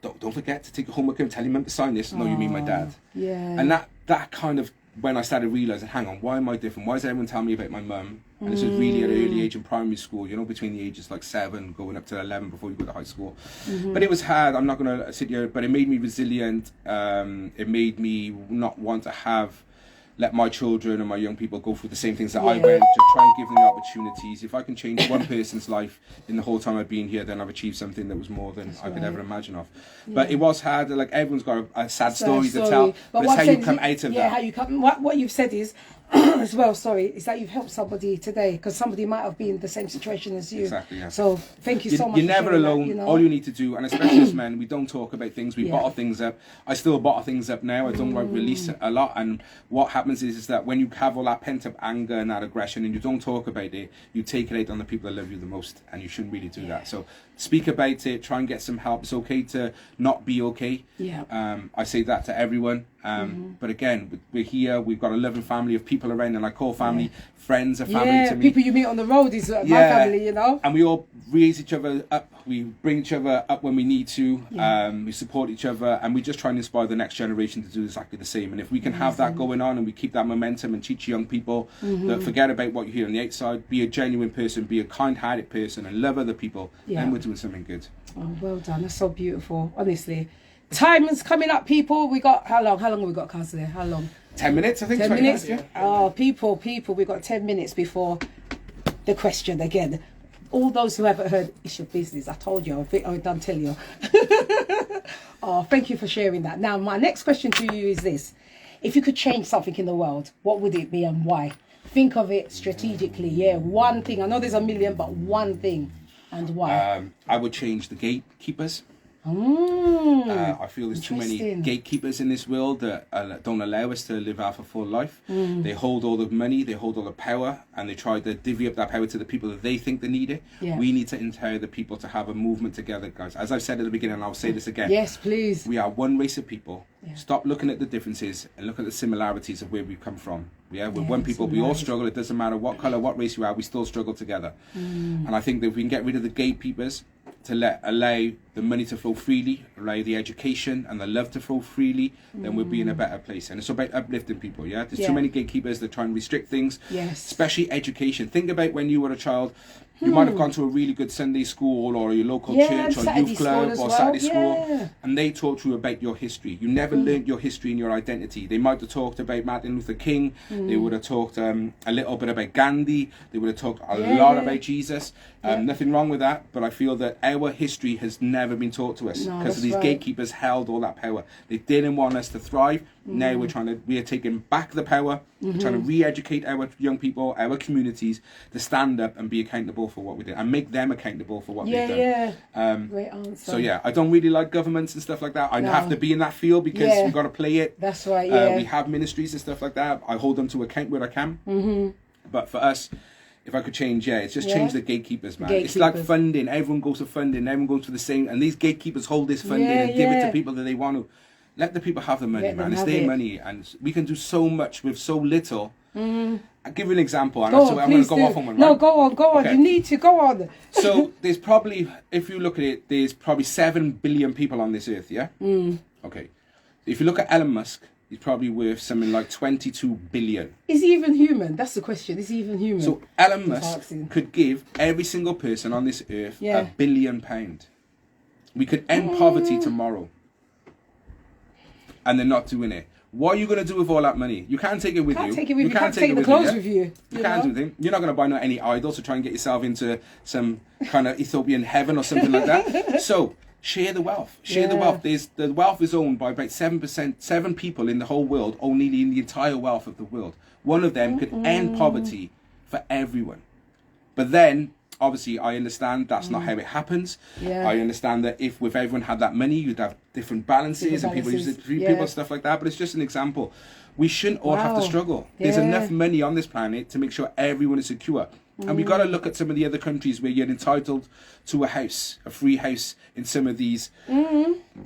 Don't forget to take your homework and tell your mum to sign this. No, you mean my dad. And that kind of, when I started realising, hang on, why am I different? Why does everyone tell me about my mum? And this was really at an early age in primary school, you know, between the ages like 7 going up to 11 before you go to high school. But it was hard. I'm not going to sit here, but it made me resilient. It made me not want to let my children and my young people go through the same things that I went, just try and give them the opportunities. If I can change one person's life in the whole time I've been here, then I've achieved something that was more than I could ever imagine of. But it was hard. Like, everyone's got a sad story to tell, but it's how you come out of that. Yeah, how you come. What you've said is, as well, is that you've helped somebody today, because somebody might have been in the same situation as you. Exactly, yeah. So thank you so much. You're never alone. That, you know? All you need to do, and especially as men, we don't talk about things. We bottle things up. I still bottle things up now. I don't release it a lot. And what happens is that when you have all that pent up anger and that aggression, and you don't talk about it, you take it out on the people that love you the most, and you shouldn't really do that. So speak about it. Try and get some help. It's okay to not be okay. I say that to everyone. But again, we're here. We've got a loving family of people around, and I call family friends. A family to me. People you meet on the road is my family, you know. And we all raise each other up. We bring each other up when we need to. We support each other, and we just try and inspire the next generation to do exactly the same. And if we can have that going on, and we keep that momentum, and teach young people that forget about what you hear on the outside, be a genuine person, be a kind-hearted person, and love other people, then we're doing something good. Oh, well done. That's so beautiful, honestly. Time is coming up, people. We got how long have we got, Councillor? How long? 10 minutes, I think. 10 minutes. Yeah. Oh, people, we got 10 minutes before the question again. All those who haven't heard, it's your business. I told you. I done tell you. Oh, thank you for sharing that. Now, my next question to you is this: if you could change something in the world, what would it be and why? Think of it strategically. Yeah, one thing. I know there's a million, but one thing, and why? I would change the gatekeepers. I feel there's too many gatekeepers in this world that don't allow us to live our full life. They hold all the money, they hold all the power, and they try to divvy up that power to the people that they think they need it. We need to empower the people to have a movement together, guys. As I've said at the beginning, and I'll say this again. Yes, please. We are one race of people. Stop looking at the differences and look at the similarities of where we've come from. We're one people. We all struggle. It doesn't matter what colour, what race you are. We still struggle together. And I think that if we can get rid of the gatekeepers, to allow the money to flow freely, allow the education and the love to flow freely, then we'll be in a better place. And it's about uplifting people. There's too many gatekeepers that try and restrict things, especially education. Think about when you were a child. You might have gone to a really good Sunday school or your local Yeah, church or Saturday youth school club as or well, Saturday yeah. school, and they taught you about your history. You never learnt your history and your identity. They might have talked about Martin Luther King. They would have talked a little bit about Gandhi. They would have talked a lot about Jesus. Nothing wrong with that, but I feel that our history has never been taught to us No, because that's these right. gatekeepers held all that power. They didn't want us to thrive. Now we are taking back the power. We're trying to re-educate our young people, our communities, to stand up and be accountable for what we did and make them accountable for what we've done. Great answer. So yeah, I don't really like governments and stuff like that. I No. have to be in that field because Yeah. we've got to play it. That's right, yeah. We have ministries and stuff like that. I hold them to account where I can. But for us, if I could change, it's just change the gatekeepers, man. It's like Gatekeepers. funding. Everyone goes to funding. Everyone goes to the same. And these gatekeepers hold this funding and give it to people that they want to. Let the people have the money, Let man. them It's have their it. money. And we can do so much with so little. I'll give you an example. And Go so on, I'm going please to go do. off on one, No, right? go on. Okay. You need to go on. So there's probably, if you look at it, there's probably 7 billion people on this earth, yeah? Okay. If you look at Elon Musk, he's probably worth something like 22 billion. Is he even human? That's the question. Is he even human? So Elon Just Musk asking. could give every single person on this earth Yeah. £1 billion. We could end poverty tomorrow. And they're not doing it. What are you going to do with all that money? You can't take it with you. Can't take it with you. can't Can't take the it clothes yeah? with you. You can't do anything. You're not going to buy any idols to try and get yourself into some kind of Ethiopian heaven or something like that. So share the wealth. Share the wealth. The wealth is owned by about 7%. 7 people in the whole world own nearly the entire wealth of the world. One of them could end poverty for everyone. But then, obviously, I understand that's not how it happens. Yeah. I understand that if everyone had that money, you'd have different balances and people use it for people, stuff like that. But it's just an example. We shouldn't all have to struggle. There's enough money on this planet to make sure everyone is secure. And we've got to look at some of the other countries where you're entitled to a house, a free house in some of these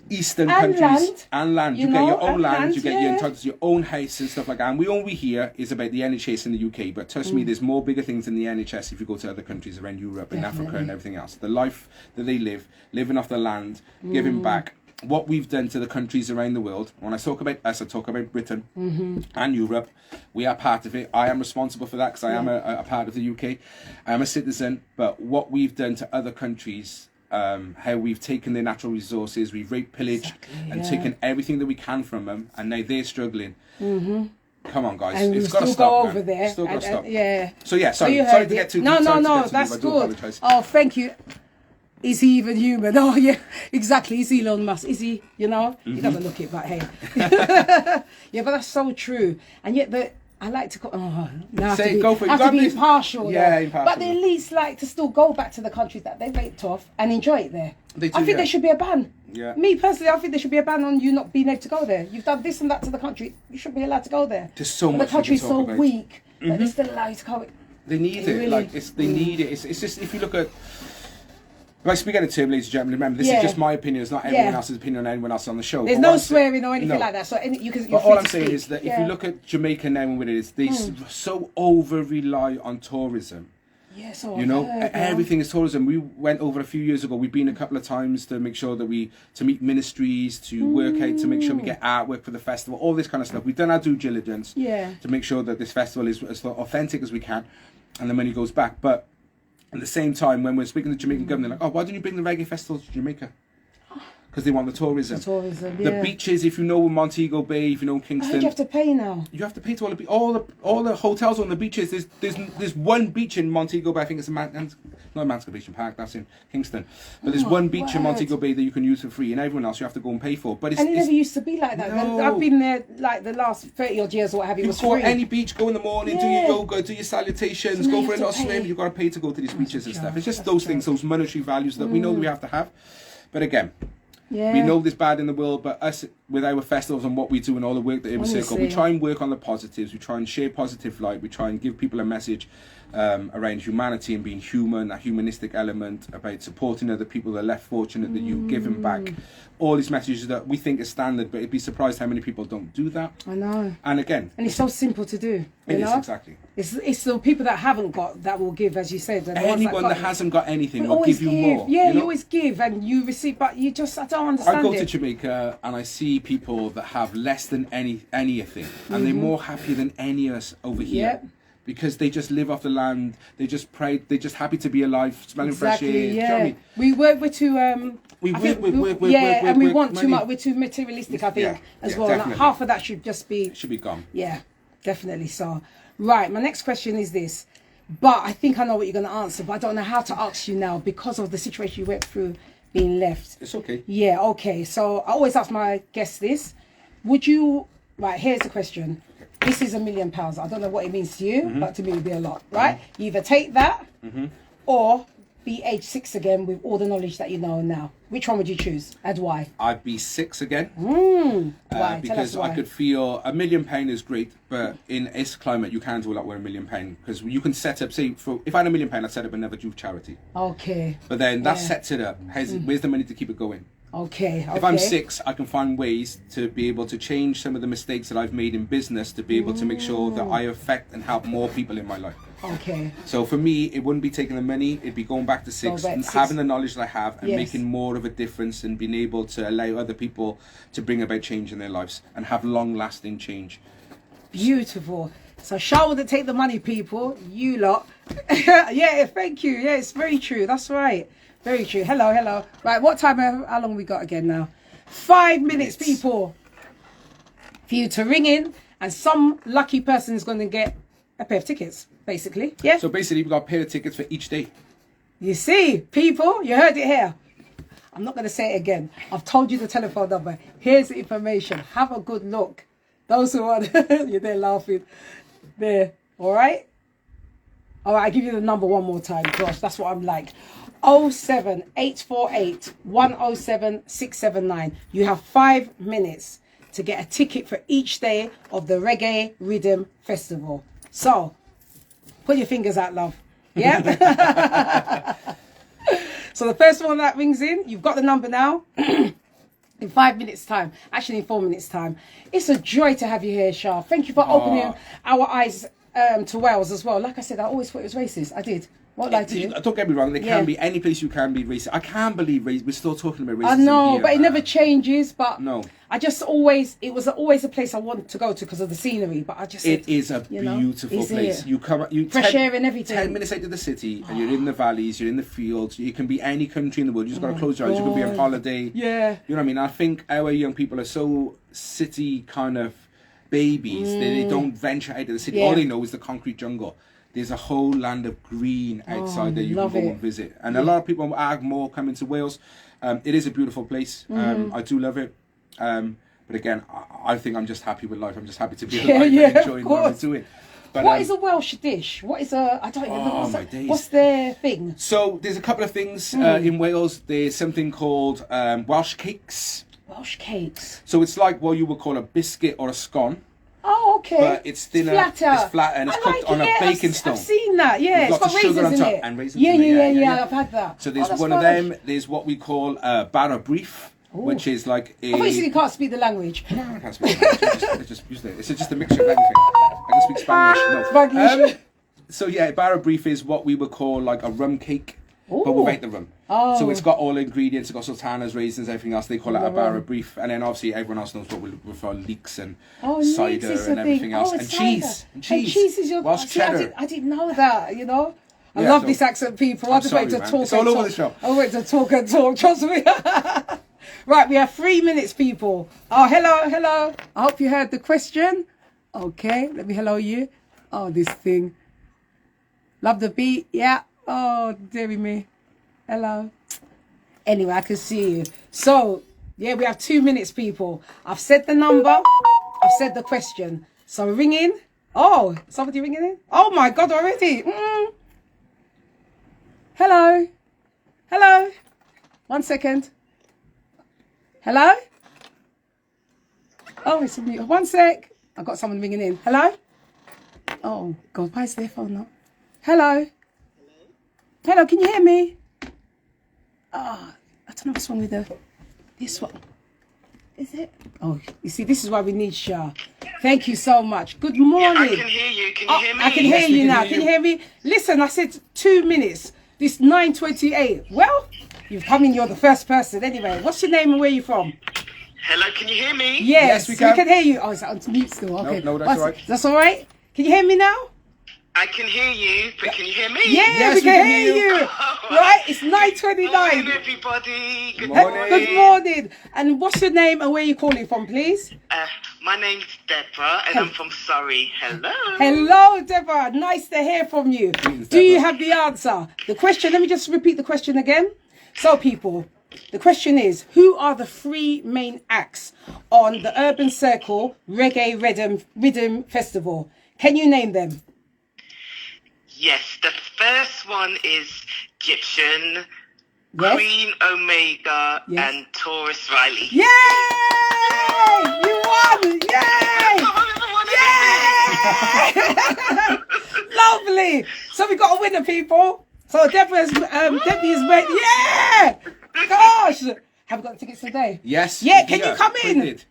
eastern And countries. land. And land. You You get know, your own and land, land, you're entitled to your own house and stuff like that. And all we hear is about the NHS in the UK. But trust me, there's more bigger things than the NHS if you go to other countries around Europe and Africa and everything else. The life that they live, living off the land, giving back. What we've done to the countries around the world. When I talk about us, I talk about Britain and Europe. We are part of it. I am responsible for that because I am a part of the UK. I am a citizen. But what we've done to other countries, how we've taken their natural resources, we've raped, pillaged, and taken everything that we can from them, and now they're struggling. Come on, guys. And It's we'll got to still stop. go man. over there. It's still got to stop. Yeah. So yeah, So sorry you to heard get it. too No, deep. Sorry to get too that's deep. I do good. apologise. Oh, thank you. Is he even human? Oh, yeah, exactly. Is Elon Musk? Is he, you know? He doesn't look it, but hey. Yeah, but that's so true. And yet, I like to go, now Say, I have to be, go for it. I have You to be got this. impartial. Yeah, though. impartial. But they at least like to still go back to the countries that they raped off and enjoy it there. They do, I think yeah. there should be a ban. Yeah. Me personally, I think there should be a ban on you not being able to go there. You've done this and that to the country. You shouldn't be allowed to go there. There's so But much the country's we can so talk about. weak that they still allow you to go. They need it. Really? Like they need it. It's just if you look at. Like speaking of term, ladies and gentlemen, remember this Yeah. is just my opinion. It's not everyone Yeah. else's opinion or anyone else on the show. There's But no what I'm saying- swearing or anything No. like that. So you can. But all I'm saying is that if you look at Jamaica now and what it is, they so over rely on tourism. yeah, so You know, everything is tourism. We went over a few years ago. We've been a couple of times to make sure that to meet ministries, to work out, to make sure we get artwork for the festival, all this kind of stuff. We've done our due diligence Yeah. to make sure that this festival is as authentic as we can, and the money goes back. But at the same time, when we're speaking to the Jamaican government, like, oh, why don't you bring the reggae festival to Jamaica? Because they want the tourism. yeah. The beaches, if you know Montego Bay, if you know I Kingston, heard you have to pay now. you have to pay to all the hotels on the beaches. There's one beach in Montego Bay. I think it's not Emancipation Park. That's in Kingston. But there's one beach in word. Montego Bay that you can use for free, and everyone else you have to go and pay for. But it's, And it never used to be like that. No. I've been there like the last 30 odd years or what have you. It you was go free. to any beach, go in the morning, do Yeah. your yoga, do your salutations, So now go you for a have to little swim. pay. You've got to pay to go to these beaches and a stuff. joke. It's just That's those a things, joke. those monetary values that we know that we have to have. But again, Yeah. we know there's bad in the world, but us with our festivals and what we do and all the work that we circle, we Honestly. try and work on the positives. We try and share positive light. We try and give people a message around humanity and being human, a humanistic element, about supporting other people that are less fortunate than you, giving back. All these messages that we think is standard, but you'd be surprised how many people don't do that. I know. And again, And it's so simple to do. You it is know? exactly. It's the people that haven't got that will give, as you said. And the ones Anyone that got, hasn't got anything we will always give you more. Yeah, you know? you always give and you receive, but you just, I don't understand I go it. to Jamaica and I see people that have less than anything, and they're more happier than any of us over here. Yep. because they just live off the land. They just pray. They're just happy to be alive, smelling fresh air. Yeah. Do you know what I mean? We're too We want too much. We're too materialistic, I think, as well. Like, half of that should just be gone. Yeah, definitely. So, right. My next question is this, but I think I know what you're going to answer, but I don't know how to ask you now because of the situation you went through being left. It's okay. Yeah. Okay. So I always ask my guests this: would you? Right. Here's the question. This is £1 million. I don't know what it means to you, but to me it would be a lot, right? You either take that or be age 6 again with all the knowledge that you know now. Which one would you choose and why? I'd be 6 again. Why? Because Tell us why. I could feel £1 million is great, but in this climate you can't do a lot with £1 million because you can set up. Say, if I had £1 million, I'd set up another youth charity. Okay. But then that sets it up. Where's the money to keep it going? Okay. If I'm 6, I can find ways to be able to change some of the mistakes that I've made in business to be able to make sure that I affect and help more people in my life. Okay. So for me, it wouldn't be taking the money, it'd be going back to 6, having the knowledge that I have and making more of a difference and being able to allow other people to bring about change in their lives and have long-lasting change. Beautiful. So Shah wouldn't take the money, people. You lot. Yeah, thank you. Yeah, it's very true. That's right. Very true. Hello, hello. Right, what time, how long we got again now? 5 minutes, people. For you to ring in, and some lucky person is going to get a pair of tickets, basically. Yeah? So basically, we've got a pair of tickets for each day. You see, people, you heard it here. I'm not going to say it again. I've told you the telephone number. Here's the information. Have a good look. Those who are, you're there laughing. There, all right? All right, I'll give you the number one more time. Gosh, that's what I'm like. 07848 107 679. You have 5 minutes to get a ticket for each day of the Reggae Riddim Festival. So, put your fingers out, love. Yeah? So the first one that rings in, you've got the number now. In 5 minutes' time, actually in 4 minutes' time. It's a joy to have you here, Shah. Thank you for opening our eyes to Wales as well. Like I said, I always thought it was racist. I did. What like to you? Don't get me wrong, there can be any place you can be racist. I can't believe we're still talking about racism. I know, here, but it never changes. But no, I just always, it was always a place I wanted to go to because of the scenery. But I just it is a beautiful place. You come, fresh air and everything. 10 minutes out of the city, and you're in the valleys, you're in the fields. You can be any country in the world. You just got to close your eyes. You could be on holiday. Yeah, you know what I mean. I think our young people are so city kind of babies. They don't venture out of the city. All they know is the concrete jungle. There's a whole land of green outside that you can go and visit. And a lot of people are more coming to Wales. It is a beautiful place. I do love it. But again, I think I'm just happy with life. I'm just happy to be alive and enjoying what I'm doing. But, what is a Welsh dish? What is a, I don't even know. What's their thing? So there's a couple of things in Wales. There's something called Welsh cakes. Welsh cakes. So it's like what you would call a biscuit or a scone. Oh, okay. But it's thinner, it's flatter, and it's cooked on a baking stone. I've seen that, yeah. It's got raisins in it. And raisins yeah, I've had that. So there's one of them. There's what we call a bara brief, which is like a... I thought you said you can't speak the language. No, I can't speak the language. It's just a mixture of everything. I can speak Spanish. So yeah, bara brief is what we would call like a rum cake, but without the rum. So it's got all the ingredients, it's got sultanas, raisins, everything else. They call it a bara brief. And then obviously everyone else knows what we refer leeks and cider and everything else. And cheese. And cheese is your... Welsh cheddar. I didn't know that, you know. I love this accent, people. I just wait to talk. It's all over the show. I wait to talk and talk, trust me. Right, we have 3 minutes, people. Oh, hello. I hope you heard the question. Okay, let me hello you. Oh, this thing. Love the beat, yeah. Oh, dearie me. Hello. Anyway, I can see you. So, yeah, we have 2 minutes, people. I've said the number. I've said the question. So, ring in. Oh, somebody ringing in? Oh, my God, already. Hello. 1 second. Hello? Oh, it's me. 1 sec. I've got someone ringing in. Hello? Oh, God, why is their phone not? Hello? Hello, can you hear me? Oh, I don't know what's wrong with this one. Is it? Oh, you see, this is why we need Shah. Thank you so much. Good morning. Yeah, I can hear you. Can you hear me? I can hear you now. Can you hear me? Listen, I said 2 minutes. This 9:28. Well, you've come in. You're the first person. Anyway, what's your name and where are you from? Hello, can you hear me? Yes, we can. We can hear you. Oh, is that on mute still? Okay. No, that's all right. That's all right? Can you hear me now? I can hear you, but can you hear me? Yeah, Yes, we we can can hear hear you. you. Right, it's Good 9:29. morning, everybody. Good Morning. morning. Good morning. And what's your name and where are you calling from, please? My name's Deborah, and I'm from Surrey. Hello. Hello, Deborah. Nice to hear from you. Greetings, Do you Deborah. have the answer? The question, let me just repeat the question again. So, people, the question is, who are the three main acts on the Urban Circle Reggae Riddim Festival? Can you name them? Yes, the first one is Egyptian, Yes. Queen Omega, Yes. and Taurus Riley. Yay! You won! Yay! Yay! Lovely. So we got a winner, people. So Deborah's Debbie's went. Yeah! Gosh! Have we got the tickets today? Yes. Yeah. Can you come in, printed.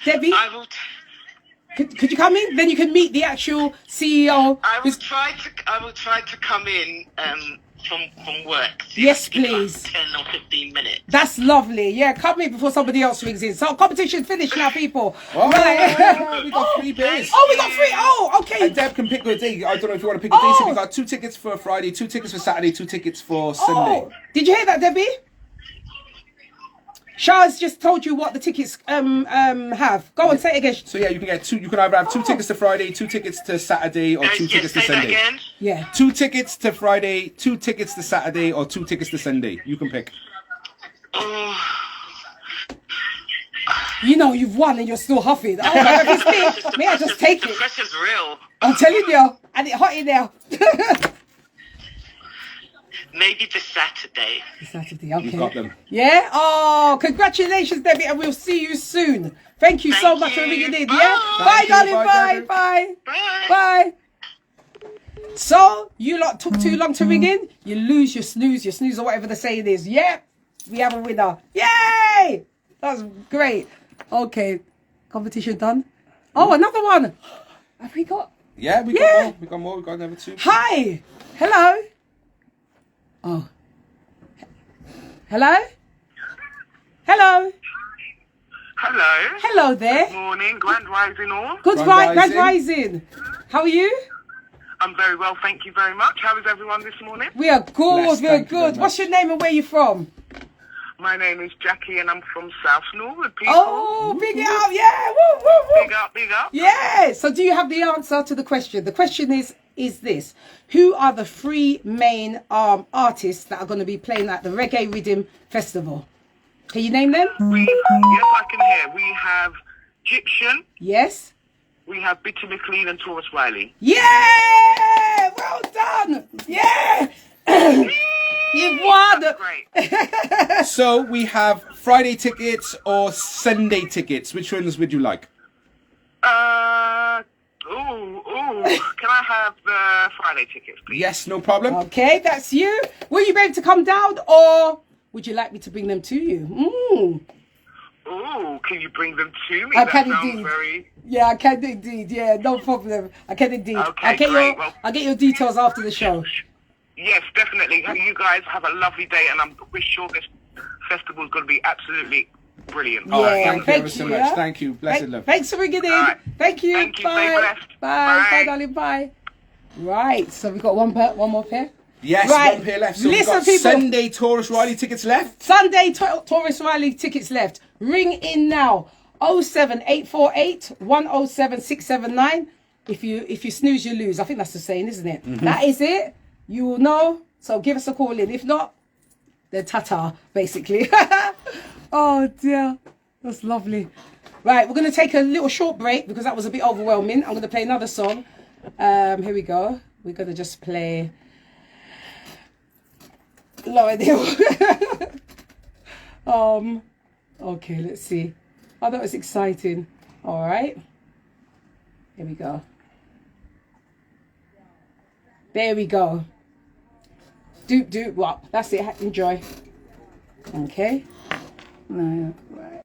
Debbie? I will. Could you come in? Then you can meet the actual CEO. I will try to come in from work. Yes, Give me please. 10 or 15 minutes. That's lovely. Yeah, come in before somebody else rings in. So competition's finished now, people. Oh, Right. we got 3 beers. Oh, we got 3. Oh, okay. And Deb can pick a day. I don't know if you want to pick a day. So Oh. we got 2 tickets for Friday, 2 tickets for Saturday, 2 tickets for Oh, Sunday. did you hear that, Debbie? Shah's just told you what the tickets have. Go on, say it again. So yeah, you can get 2. You can either have 2 tickets to Friday, 2 tickets to Saturday, or 2 Yes, tickets to say that Sunday. again. Yeah. 2 tickets to Friday, 2 tickets to Saturday, or 2 tickets to Sunday. You can pick. Oh, You know you've won and you're still huffing. Oh, if it's me, may I just take the it? pressure's real. I'm telling you, and it's hot in there. Maybe the Saturday. Saturday, okay. You've got them. Yeah? Oh, congratulations, Debbie, and we'll see you soon. Thank you so Thank much for you. ringing in, Bye. yeah? Bye, Thank you. darling, Bye, bye, Debbie. bye. Bye. Bye. So, you lot took too long to ring in, you lose, you snooze, or whatever the saying is. Yep, we have a winner. Yay! That's great. Okay, competition done. Oh, another one. Have we got? Yeah, we Yeah. got more. We got more. We got another 2. Hi. Hello. Oh. Hello? Hello? Hello. Hello there. Morning, Grand Rising all. Good Grand Grand rising. rising. How are you? I'm very well, thank you very much. How is everyone this morning? We are good, Blessed, we're thank you very good. What's much. your name and where you from? My name is Jackie and I'm from South Norwood, people. Oh, big out, yeah. Woo, woo, woo. Big up, big up. Yeah. So do you have the answer to the question? The question is this. Who are the 3 main artists that are going to be playing at the Reggae Riddim Festival? Can you name them? Yes, I can hear. We have Egyptian, Yes. we have Bitty McLean and Taurus Riley. Yeah! Well done! Yeah! You've won! That's great. So we have Friday tickets or Sunday tickets. Which ones would you like? Can I have the Friday tickets, please? Yes, no problem. Okay, that's you. Will you be able to come down or would you like me to bring them to you? Can you bring them to me? I That can sounds indeed. very... Yeah, I can indeed. Yeah, no problem. I can indeed. Okay, I'll get great. Well- I'll get your details after the show. Yes, definitely. You guys have a lovely day and I'm sure this festival is going to be absolutely brilliant. Oh, Yeah, thank you thank ever so you, much. yeah. Thank you. Blessed love. Thanks for ringing in. All right. Thank you. Thank you. Bye. Stay blessed. Bye. Bye. Bye, darling. Bye. Right. So we've got one more pair. Yes, Right. 1 pair left. So we've Listen, got people. Sunday Taurus Riley tickets left. Sunday Taurus Riley tickets left. Ring in now. 07848 107 679. If you snooze, you lose. I think that's the saying, isn't it? That is it. You will know. So give us a call in. If not, then ta-ta, basically. Oh dear. That's lovely. Right, we're going to take a little short break because that was a bit overwhelming. I'm going to play another song. Here we go. We're going to just play Lower Hill. Okay, let's see. Oh, that was exciting. All right. Here we go. There we go. Doop, what? That's it. Enjoy. Okay. No, right.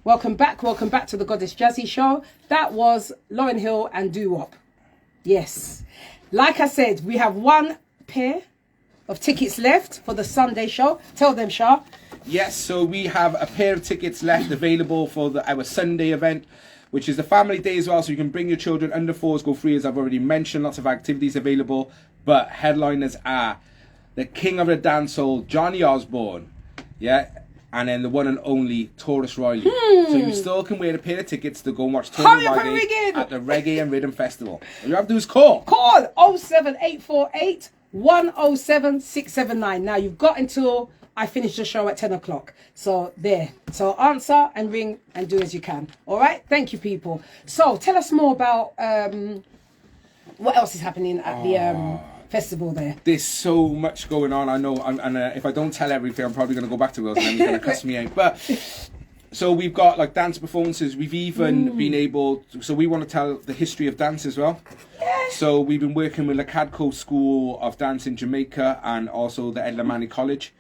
Welcome back to the Goddess Jazzy Show. That was Lauryn Hill and Doo Wop. Yes. Like I said, we have one pair of tickets left for the Sunday show. Tell them, Shah. Yes, so we have a pair of tickets left available for our Sunday event, which is the family day as well, so you can bring your children. Under 4s go free, as I've already mentioned. Lots of activities available, but headliners are the king of the dancehall, Johnny Osborne, yeah, and then the one and only Taurus Riley. So you still can wear a pair of tickets to go and watch Taurus Riley at the Reggae and Riddim Festival. All you have to do is call. Call 07848 107 679. Now you've got until I finish the show at 10 o'clock. So there. So answer and ring and do as you can. All right. Thank you, people. So tell us more about what else is happening at the festival there. There's so much going on. I know. And if I don't tell everything, I'm probably going to go back to Wales and then he's going to cuss me out. But so we've got like dance performances. We've even been able to, so we want to tell the history of dance as well. So we've been working with the Cadco School of Dance in Jamaica and also the Edlamani College.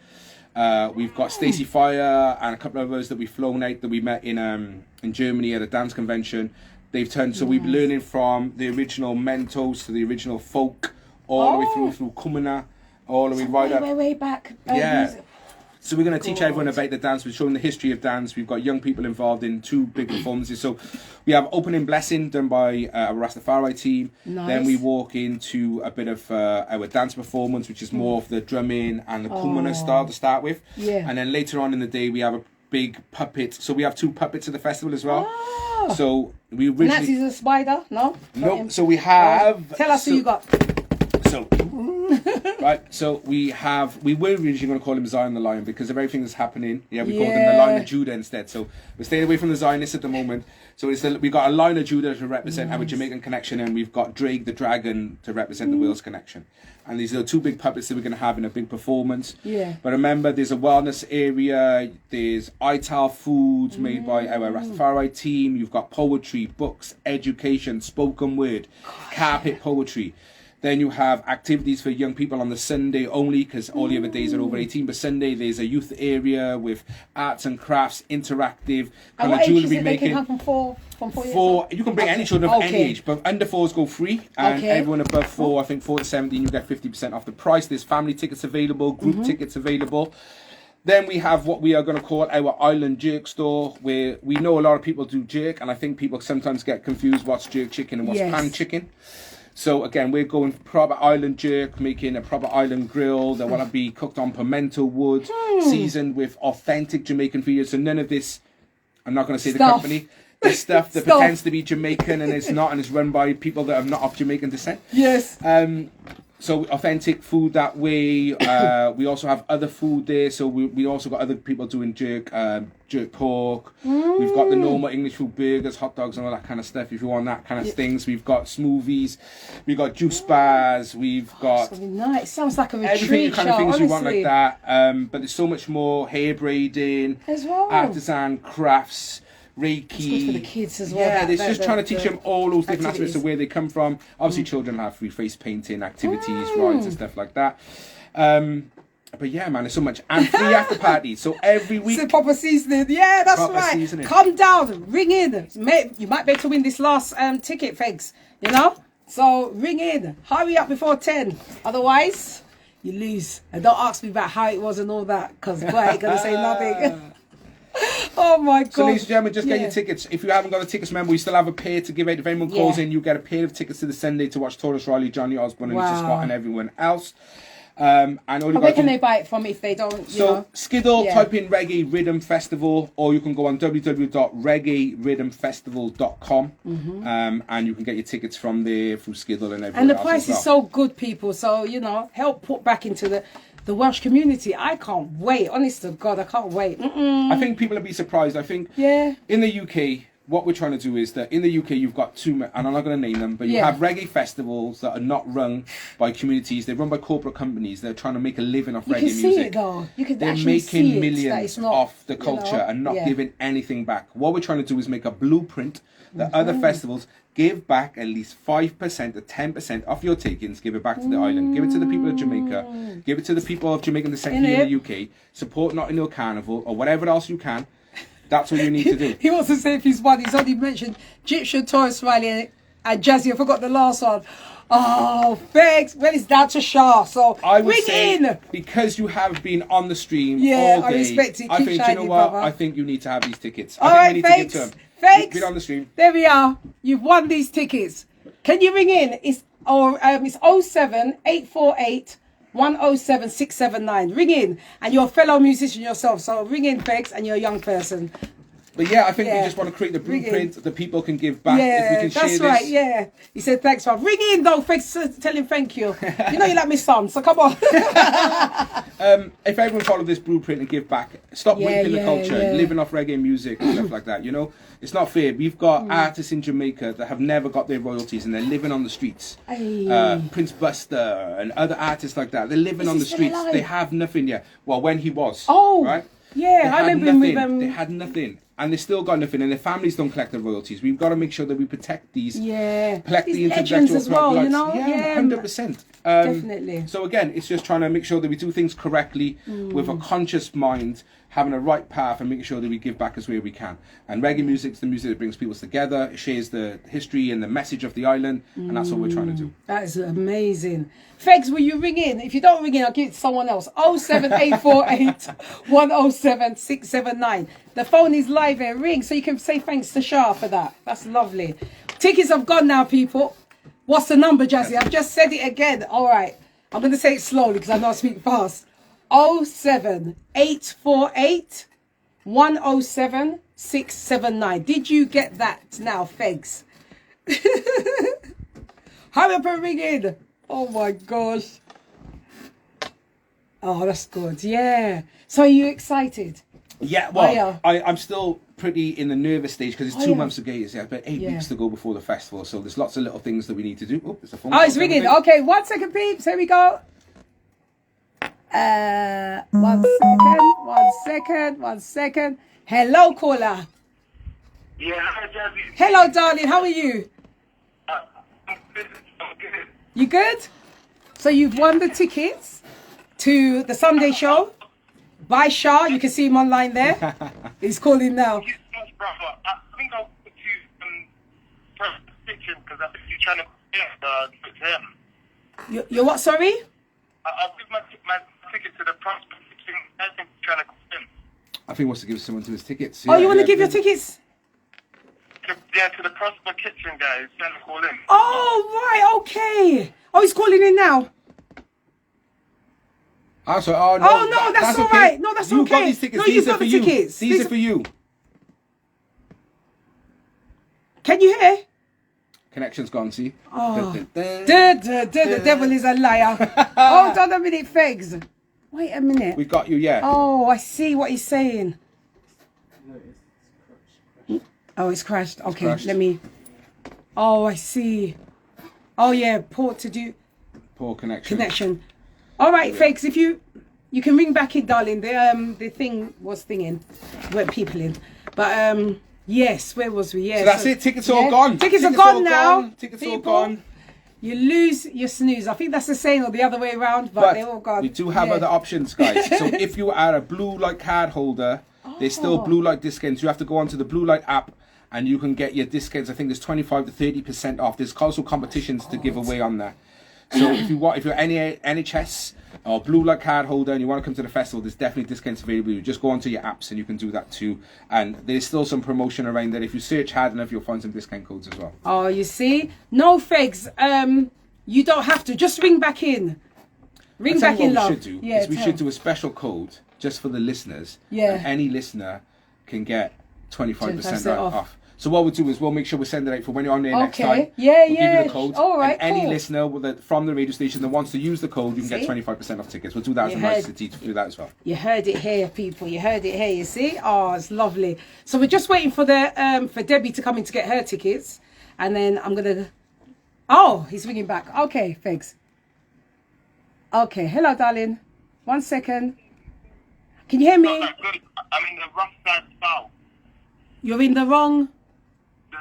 We've got Stacey Fire and a couple of others that we've flown out that we met in Germany at a dance convention. They've turned, so we've been learning from the original mentos to the original folk, all the way through Kumina, all the way right up. Way back. Yeah. So we're going to teach everyone about the dance. We're showing the history of dance. We've got young people involved in 2 big performances. So we have opening blessing done by our Rastafari team. Nice. Then we walk into a bit of our dance performance, which is more of the drumming and the Kumina style to start with. Yeah. And then later on in the day, we have a big puppet. So we have 2 puppets at the festival as well. So we originally... Nancy's a spider? No? No. So we have... Tell us who you got. So... right, so we were originally going to call him Zion the Lion because of everything that's happening. Yeah, we called him the Lion of Judah instead. So we're staying away from the Zionists at the moment. So we got a Lion of Judah to represent our Jamaican connection, and we've got Drake the Dragon to represent the Wales connection. And these are the 2 big puppets that we're going to have in a big performance. Yeah. But remember, there's a wellness area. There's Ital foods made by our Rastafari team. You've got poetry, books, education, spoken word, carpet poetry. Then you have activities for young people on the Sunday only, because all the other days are over 18. But Sunday, there's a youth area with arts and crafts, interactive, And what age is it they can come from 4 years old? You can bring any children of any age, but under 4s go free. And everyone above 4, I think 4 to 17, you get 50% off the price. There's family tickets available, group tickets available. Then we have what we are going to call our Island Jerk store, where we know a lot of people do jerk, and I think people sometimes get confused what's jerk chicken and what's pan chicken. So again, we're going for proper island jerk, making a proper island grill. They want to be cooked on pimento wood, seasoned with authentic Jamaican ingredients. So none of this, I'm not going to say the company, this stuff that pretends to be Jamaican and it's not, and it's run by people that are not of Jamaican descent. Yes. So authentic food that way. We also have other food there. So we also got other people doing jerk pork. We've got the normal English food, burgers, hot dogs, and all that kind of stuff. If you want that kind of things, we've got smoothies. We've got juice bars. We've got It's nice. Sounds like a retreat everything kind of things honestly. you want like that. But there's so much more: hair braiding, as well, artisan crafts. Reiki. It's good for the kids as well. Yeah, it's just trying to teach them all those different aspects of where they come from. Obviously, children have free face painting activities, rides and stuff like that. But yeah, man, there's so much. And free after parties. So every week. It's a proper seasoning. Yeah, that's proper right. Seasoning. Come down, ring in. You might be able to win this last ticket, Fegs. You know? So ring in. Hurry up before 10. Otherwise, you lose. And don't ask me about how it was and all that, because boy, I ain't going to say nothing. Oh my God. So ladies and gentlemen, just get your tickets. If you haven't got the tickets, remember we still have a pair to give out. If anyone calls in, you get a pair of tickets to the Sunday to watch Taurus Riley, Johnny Osborne, and Lisa Scott and everyone else. And where can they buy it from if they don't, you know? Skiddle, type in Reggae Riddim Festival, or you can go on www.reggaeriddimmfestival.com and you can get your tickets from there through Skiddle and everything. And the price is so good, people. So, you know, help put back into the Welsh community. I can't wait. Honest to God, I can't wait. I think people will be surprised. I think in the UK, what we're trying to do is that in the UK you've got 2, and I'm not going to name them, but you have reggae festivals that are not run by communities. They're run by corporate companies. They're trying to make a living off reggae music. You can see it though. You can They're making millions off the culture and not giving anything back. What we're trying to do is make a blueprint that other festivals give back at least 5% to 10% off your takings. Give it back to the island. Give it to the people of Jamaica. Give it to the people of Jamaican descent here in the UK. Support Notting Hill Carnival or whatever else you can. That's what you need to do. He wants to say if he's won. He's only mentioned Egyptian, Taurus, Riley, and Jazzy. I forgot the last one. Oh, thanks. Well, it's down to Shah. So I would ring say, in. because you have been on the stream Yeah, all day, I respect it. I Keep think, shining, you know what? brother. I think you need to have these tickets. All I think right, we need thanks. to give to them. Thanks. You've been on the stream. There we are. You've won these tickets. Can you ring in? It's 07 848 107 679. Ring in, and you're a fellow musician yourself. So ring in, Bex, and you're a young person. But yeah, I think we Yeah. just want to create the Ring in. blueprint that people can give back. Yeah, if we can that's share right. this. Yeah, he said thanks, Rob. Ring in though, Bex. Tell him thank you. You know you like my son, so come on. If everyone followed this blueprint and give back, stop Yeah, raping the yeah, culture, yeah. living off reggae music and stuff like that. You know, it's not fair. We've got artists in Jamaica that have never got their royalties and they're living on the streets. Ay. Prince Buster and other artists like that, they're living Is on he the still streets. alive? They have nothing yet. Well, when he was, Oh, right? yeah, They I had remember him with nothing. They had nothing. And they still got nothing, and their families don't collect the royalties. We've got to make sure that we protect these, Yeah. collect These the legends intellectual as well, rights. you know? Yeah, Yeah, 100%. definitely. So again, it's just trying to make sure that we do things correctly with a conscious mind, having a right path, and making sure that we give back as where we can. And reggae music's the music that brings people together. It shares the history and the message of the island, and that's what we're trying to do. That is amazing. Fegs, will you ring in? If you don't ring in, I'll give it to someone else. 07848 107 679. The phone is live and ring, so you can say thanks to Shah for that. That's lovely. Tickets have gone now, people. What's the number, Jazzy? I've just said it again. All right. I'm going to say it slowly because I know I speak fast. 07848 107 679. Did you get that now, Fegs? Hurry up and ring in. Oh my gosh. Oh, that's good. Yeah. So are you excited? Yeah, well, yeah. I'm still pretty in the nervous stage because it's 2 months ago. It's about 8 Yeah. weeks to go before the festival, so there's lots of little things that we need to do. Oh, there's a phone. Oh, it's call ringing. coming in. Okay, 1 second, peeps. Here we go. 1 second. Hello, caller. Yeah, hi, Jazzy. Hello, darling. How are you? I'm good. I'm good. You good? So you've won the tickets to the Sunday show by Shah. You can see him online there. He's calling now. Thank you so much, brother. I think I'll put you in fiction because I think you're trying to give it to him. You're what, sorry? I'll give my ticket to the prospect fiction. I think you're trying to call him. I think he wants to give someone to his tickets. Oh, you want to yeah, give your yeah. tickets? Yeah, to the Prosper Kitchen guy. He's trying to call him. Oh, right, okay. Oh, he's calling in now. Oh, so, oh, no, Oh, no, that's all okay. right. No, that's You've got okay. these tickets. No, These you've are got for the you. tickets. These are for you. Can you hear? Connection's gone, see? Oh. Dun, dun, dun. The devil is a liar. Hold on a minute, Fegs. Wait a minute. We've got you, yeah. Oh, I see what he's saying. Oh, it's crashed. Okay, crashed. let me. Oh, I see. Oh, yeah, port to do Poor connection. connection. All right, Fegs, if you can ring back in, darling. The thing was thinging, weren't people in, but yes, where was we? Yeah, So that's it. Tickets all gone. Tickets are all gone now. Tickets all People. gone. You lose, you snooze. I think that's the same or the other way around, but they're all gone. we do have Yeah. other options, guys. So if you are a blue light card holder, there's still blue light discounts. You have to go onto the blue light app and you can get your discounts. I think there's 25 to 30% off. There's also competitions to give away on there. So if you're any NHS or blue light card holder and you want to come to the festival, there's definitely discounts available. You just go onto your apps and you can do that too. And there's still some promotion around there. If you search hard enough, you'll find some discount codes as well. Oh, you see? No, Fegs. You don't have to. Just ring back in. Ring I'll tell back you in, what love. we should do Yeah, is we tell. should do a special code just for the listeners. Yeah. And any listener can get 25% 25% off. So what we'll do is we'll make sure we send it out for when you're on there next Okay. time. Yeah, we'll give yeah. you the code. All right, and any cool. listener from the radio station that wants to use the code, you can See? get 25% off tickets. We'll do that as You a heard- nicety to do that as well. You heard it here, people. You heard it here. You see? Oh, it's lovely. So we're just waiting for the for Debbie to come in to get her tickets, and then I'm gonna. Oh, he's ringing back. Okay, thanks. Okay, hello, darling. 1 second. Can you hear me? Not that good. I'm in the rough side south. You're in the wrong.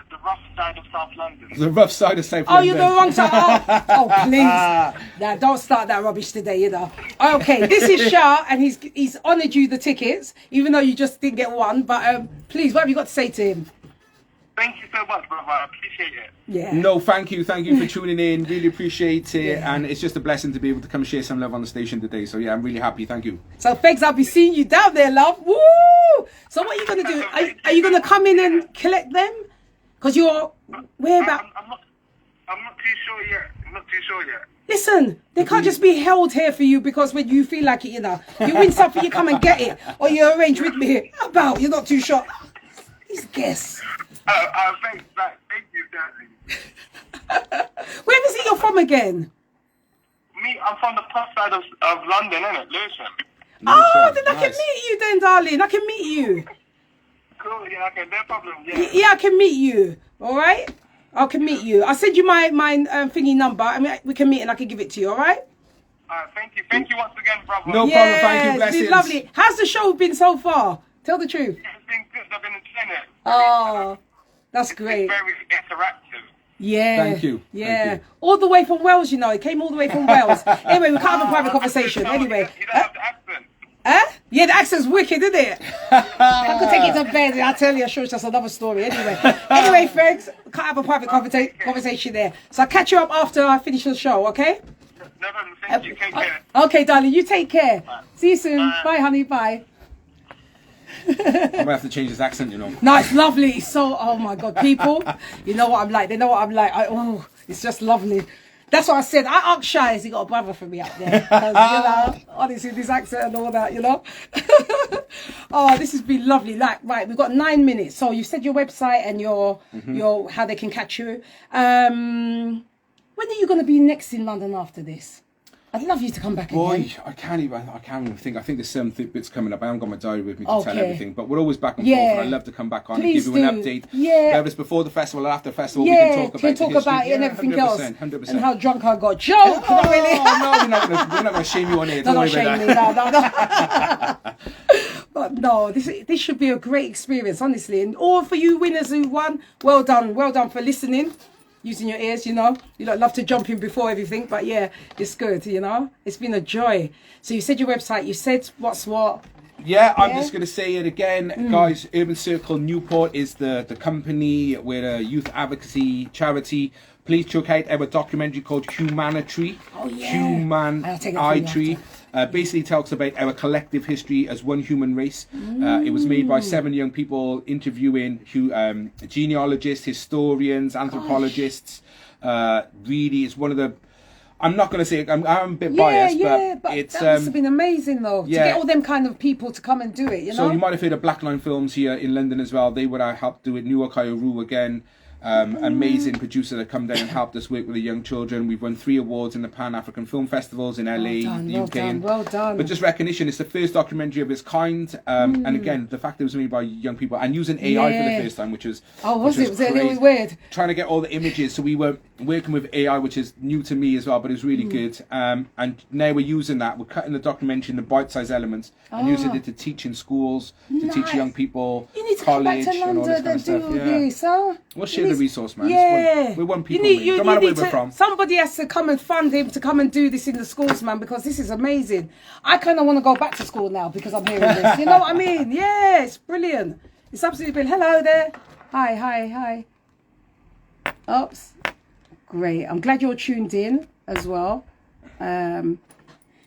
The rough side of South London. The rough side of South Oh, London. you're the wrong side. Oh, please. Now, don't start that rubbish today, you know. Okay, this is Shah, and he's honoured you the tickets, even though you just didn't get one. But please, what have you got to say to him? Thank you so much, brother. I appreciate it. Yeah. No, thank you for tuning in. Really appreciate it, and it's just a blessing to be able to come and share some love on the station today. So yeah, I'm really happy. Thank you. So, Fegs, I'll be seeing you down there, love. Woo! So, what are you going to do? Are you going to come in and collect them? Because you're... Where about... I'm not too sure yet. I'm not too sure yet. Listen, they can't just be held here for you because when you feel like it, you know, you win something, you come and get it. Or you arrange with me. How about? You're not too sure. These guests. Thank you, darling. Where is it you're from again? Me, I'm from the plus side of London, innit? Lewisham. Oh, then I can Nice. meet you then, darling. I can meet you. Cool, yeah, okay, no problem, yeah. Yeah, I can meet you. All right? I can meet you. I'll send you my thingy number. I mean, we can meet and I can give it to you, all right? Thank you. Thank you once again, brother. No problem, thank you, it's blessings. been lovely. How's the show been so far? Tell the truth. It's been good. I've been enjoying it. Oh, that's It's great. very interactive. Yeah. Thank you. Yeah. Thank you. All the way from Wales, you know. It came all the way from Wales. Anyway, we can't have a private conversation. Anyway. You don't have the accent. Huh? Yeah, the accent's wicked, isn't it? I could take it to bed. I'll tell you, sure, it's just another story. Anyway, friends, can't have a private conversation there. So I'll catch you up after I finish the show, okay? No problem. Thank you. Take care. Okay, darling, you take care. See you soon. Bye, honey. Bye. I might have to change his accent, you know. No, it's lovely. It's so, oh my God, people, you know what I'm like. They know what I'm like. It's just lovely. That's what I said. I asked Shai, has he got a brother for me up there? Because, you know, honestly, this accent and all that, you know. Oh, this has been lovely. Like, right, we've got 9 minutes. So you said your website and your how they can catch you. When are you going to be next in London after this? I'd love you to come back Boy, again. I can't even think. I think there's some bits coming up. I haven't got my diary with me to tell Okay. everything, but we're always back and Yeah. forth, and I'd love to come back on Please and give you an do. update. Yeah. Whether it's before the festival or after the festival, Yeah, we can talk about, can the talk history. about it and Yeah, everything else. 100%. And how drunk I got. Joke! Oh, Not really. no, we're not going to shame you on here. No, Don't not worry shame about me. that. No. But no, this should be a great experience, honestly. And all for you winners who won, well done for listening, using your ears. You know, you don't love to jump in before everything, but yeah, it's good. You know, it's been a joy. So you said your website. You said what's what. Yeah, I'm Yeah? just going to say it again, guys. Urban Circle Newport is the company. We're a youth advocacy charity. Please check out our documentary called Humanitree. Oh, yeah. I'll take it from you Humantree. Basically talks about our collective history as one human race. It was made by 7 young people interviewing genealogists, historians, anthropologists. Really, it's one of the... I'm not going to say I'm a bit biased, but it's that must have been amazing though to yeah. get all them kind of people to come and do it. You know. So you might have heard of Blackline Films here in London as well. They would have helped do it. Newark Ioru again. Amazing producer that come down and helped us work with the young children. We've won 3 awards in the Pan-African Film Festivals in LA, the UK. Well done. But just recognition, it's the first documentary of its kind. And again, the fact that it was made by young people and using AI for the first time, which is was it a little crazy. bit weird? Trying to get all the images. So we were working with AI, which is new to me as well, but it was really good. And now we're using that. We're cutting the documentary into bite-sized elements and using it to teach in schools, to teach young people, You need to college, come back to and all this London kind of and stuff. do Yeah. this, huh? We'll share the resource, man. Yeah. We're one people, mate. No matter where we're from. Somebody has to come and fund him to come and do this in the schools, man, because this is amazing. I kind of want to go back to school now because I'm hearing this. You know what I mean? Yeah, it's brilliant. It's absolutely brilliant. Hello there. Hi. Oops. Great. I'm glad you're tuned in as well.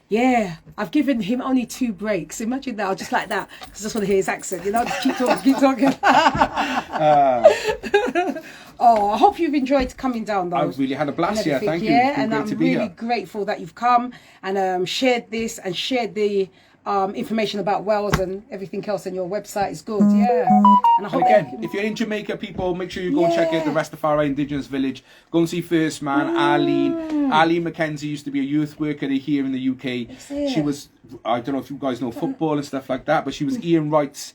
Yeah, I've given him only 2 breaks. Imagine that, just like that. I just want to hear his accent, you know. Just keep talking. Oh, I hope you've enjoyed coming down, though. I've really had a blast and here. everything, Thank you. Yeah, It's been and great I'm to be really here. grateful that you've come and shared this and shared the information about Wales and everything else, and your website is good. Yeah, and I hope And again, if you're in Jamaica, people, make sure you go and check out the Rastafari Indigenous Village. Go and see First Man, Arlene. Arlene McKenzie used to be a youth worker here in the UK. She was, I don't know if you guys know football and stuff like that, but she was Ian Wright's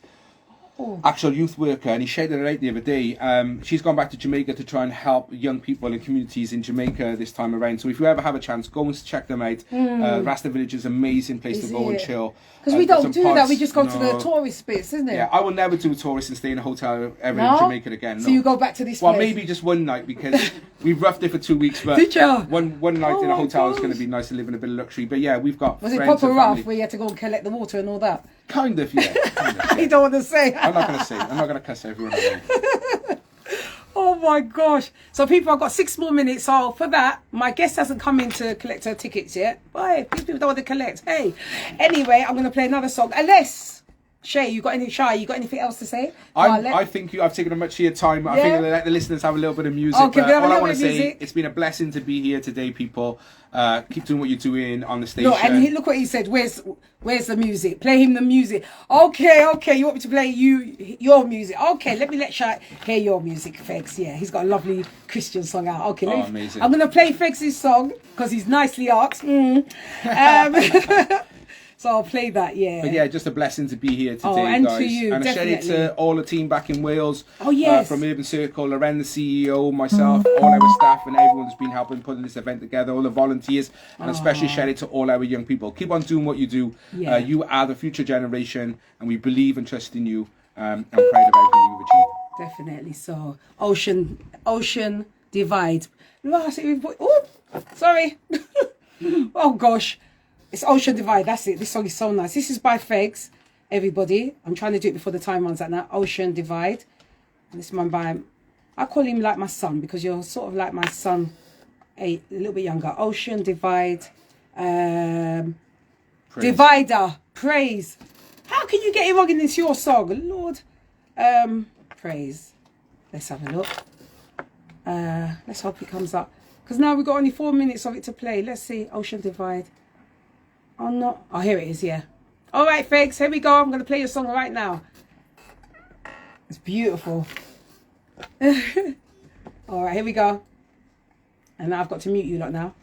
actual youth worker, and he shared it out the other day. She's gone back to Jamaica to try and help young people in communities in Jamaica this time around. So if you ever have a chance, go and check them out. Rasta Village is an amazing place to go and chill. Because we don't do that. We just go to the tourist bits, isn't it? Yeah, I will never do a tourist and stay in a hotel ever in Jamaica again. No. So you go back to this place? Well, maybe just one night, because we've roughed it for 2 weeks. But Did you? One night in a hotel is going to be nice and live in a bit of luxury. But yeah, we've got Was it friends proper and rough family. where you had to go and collect the water and all that? Kind of, yeah. You don't want to say. I'm not going to say. I'm not going to cuss everyone away. Oh my gosh. So people, I've got 6 more minutes. So for that, my guest hasn't come in to collect her tickets yet. Why? These people don't want to collect. Hey. Anyway, I'm going to play another song. Unless, Shay, you got anything else to say? I think I've taken up much of your time. I think I'm going to let the listeners have a little bit of music. Okay, but all I want to say, music. it's been a blessing to be here today, people. Keep doing what you're doing on the station. Look, and look what he said. Where's the music? Play him the music. Okay. You want me to play your music? Okay, let me let Shai hear your music, Fegs. Yeah, he's got a lovely Christian song out. Okay, amazing. I'm gonna play Fegs' song because he's nicely asked. So I'll play that, yeah. But yeah, just a blessing to be here today, and guys. to you, and a shout out to all the team back in Wales. Oh, yes. From Urban Circle, Loren, the CEO, myself, all our staff, and everyone who's been helping putting this event together, all the volunteers, and especially shout out to all our young people. Keep on doing what you do. Yeah. You are the future generation, and we believe and trust in you. I'm proud of everything you've achieved. Definitely so. Ocean Divide. Oh, sorry. Oh gosh. It's Ocean Divide, that's it. This song is so nice. This is by Fegs, everybody. I'm trying to do it before the time runs out now. Ocean Divide. And this one by, I call him like my son because you're sort of like my son, a little bit younger. Ocean Divide. Divider. Praise. How can you get it wrong in this your song? Lord. Praise. Let's have a look. Let's hope it comes up. Because now we've got only 4 minutes of it to play. Let's see. Ocean Divide. Oh, no. Oh, here it is, yeah. All right, Fegs, here we go. I'm going to play your song right now. It's beautiful. All right, here we go. And now I've got to mute you lot now.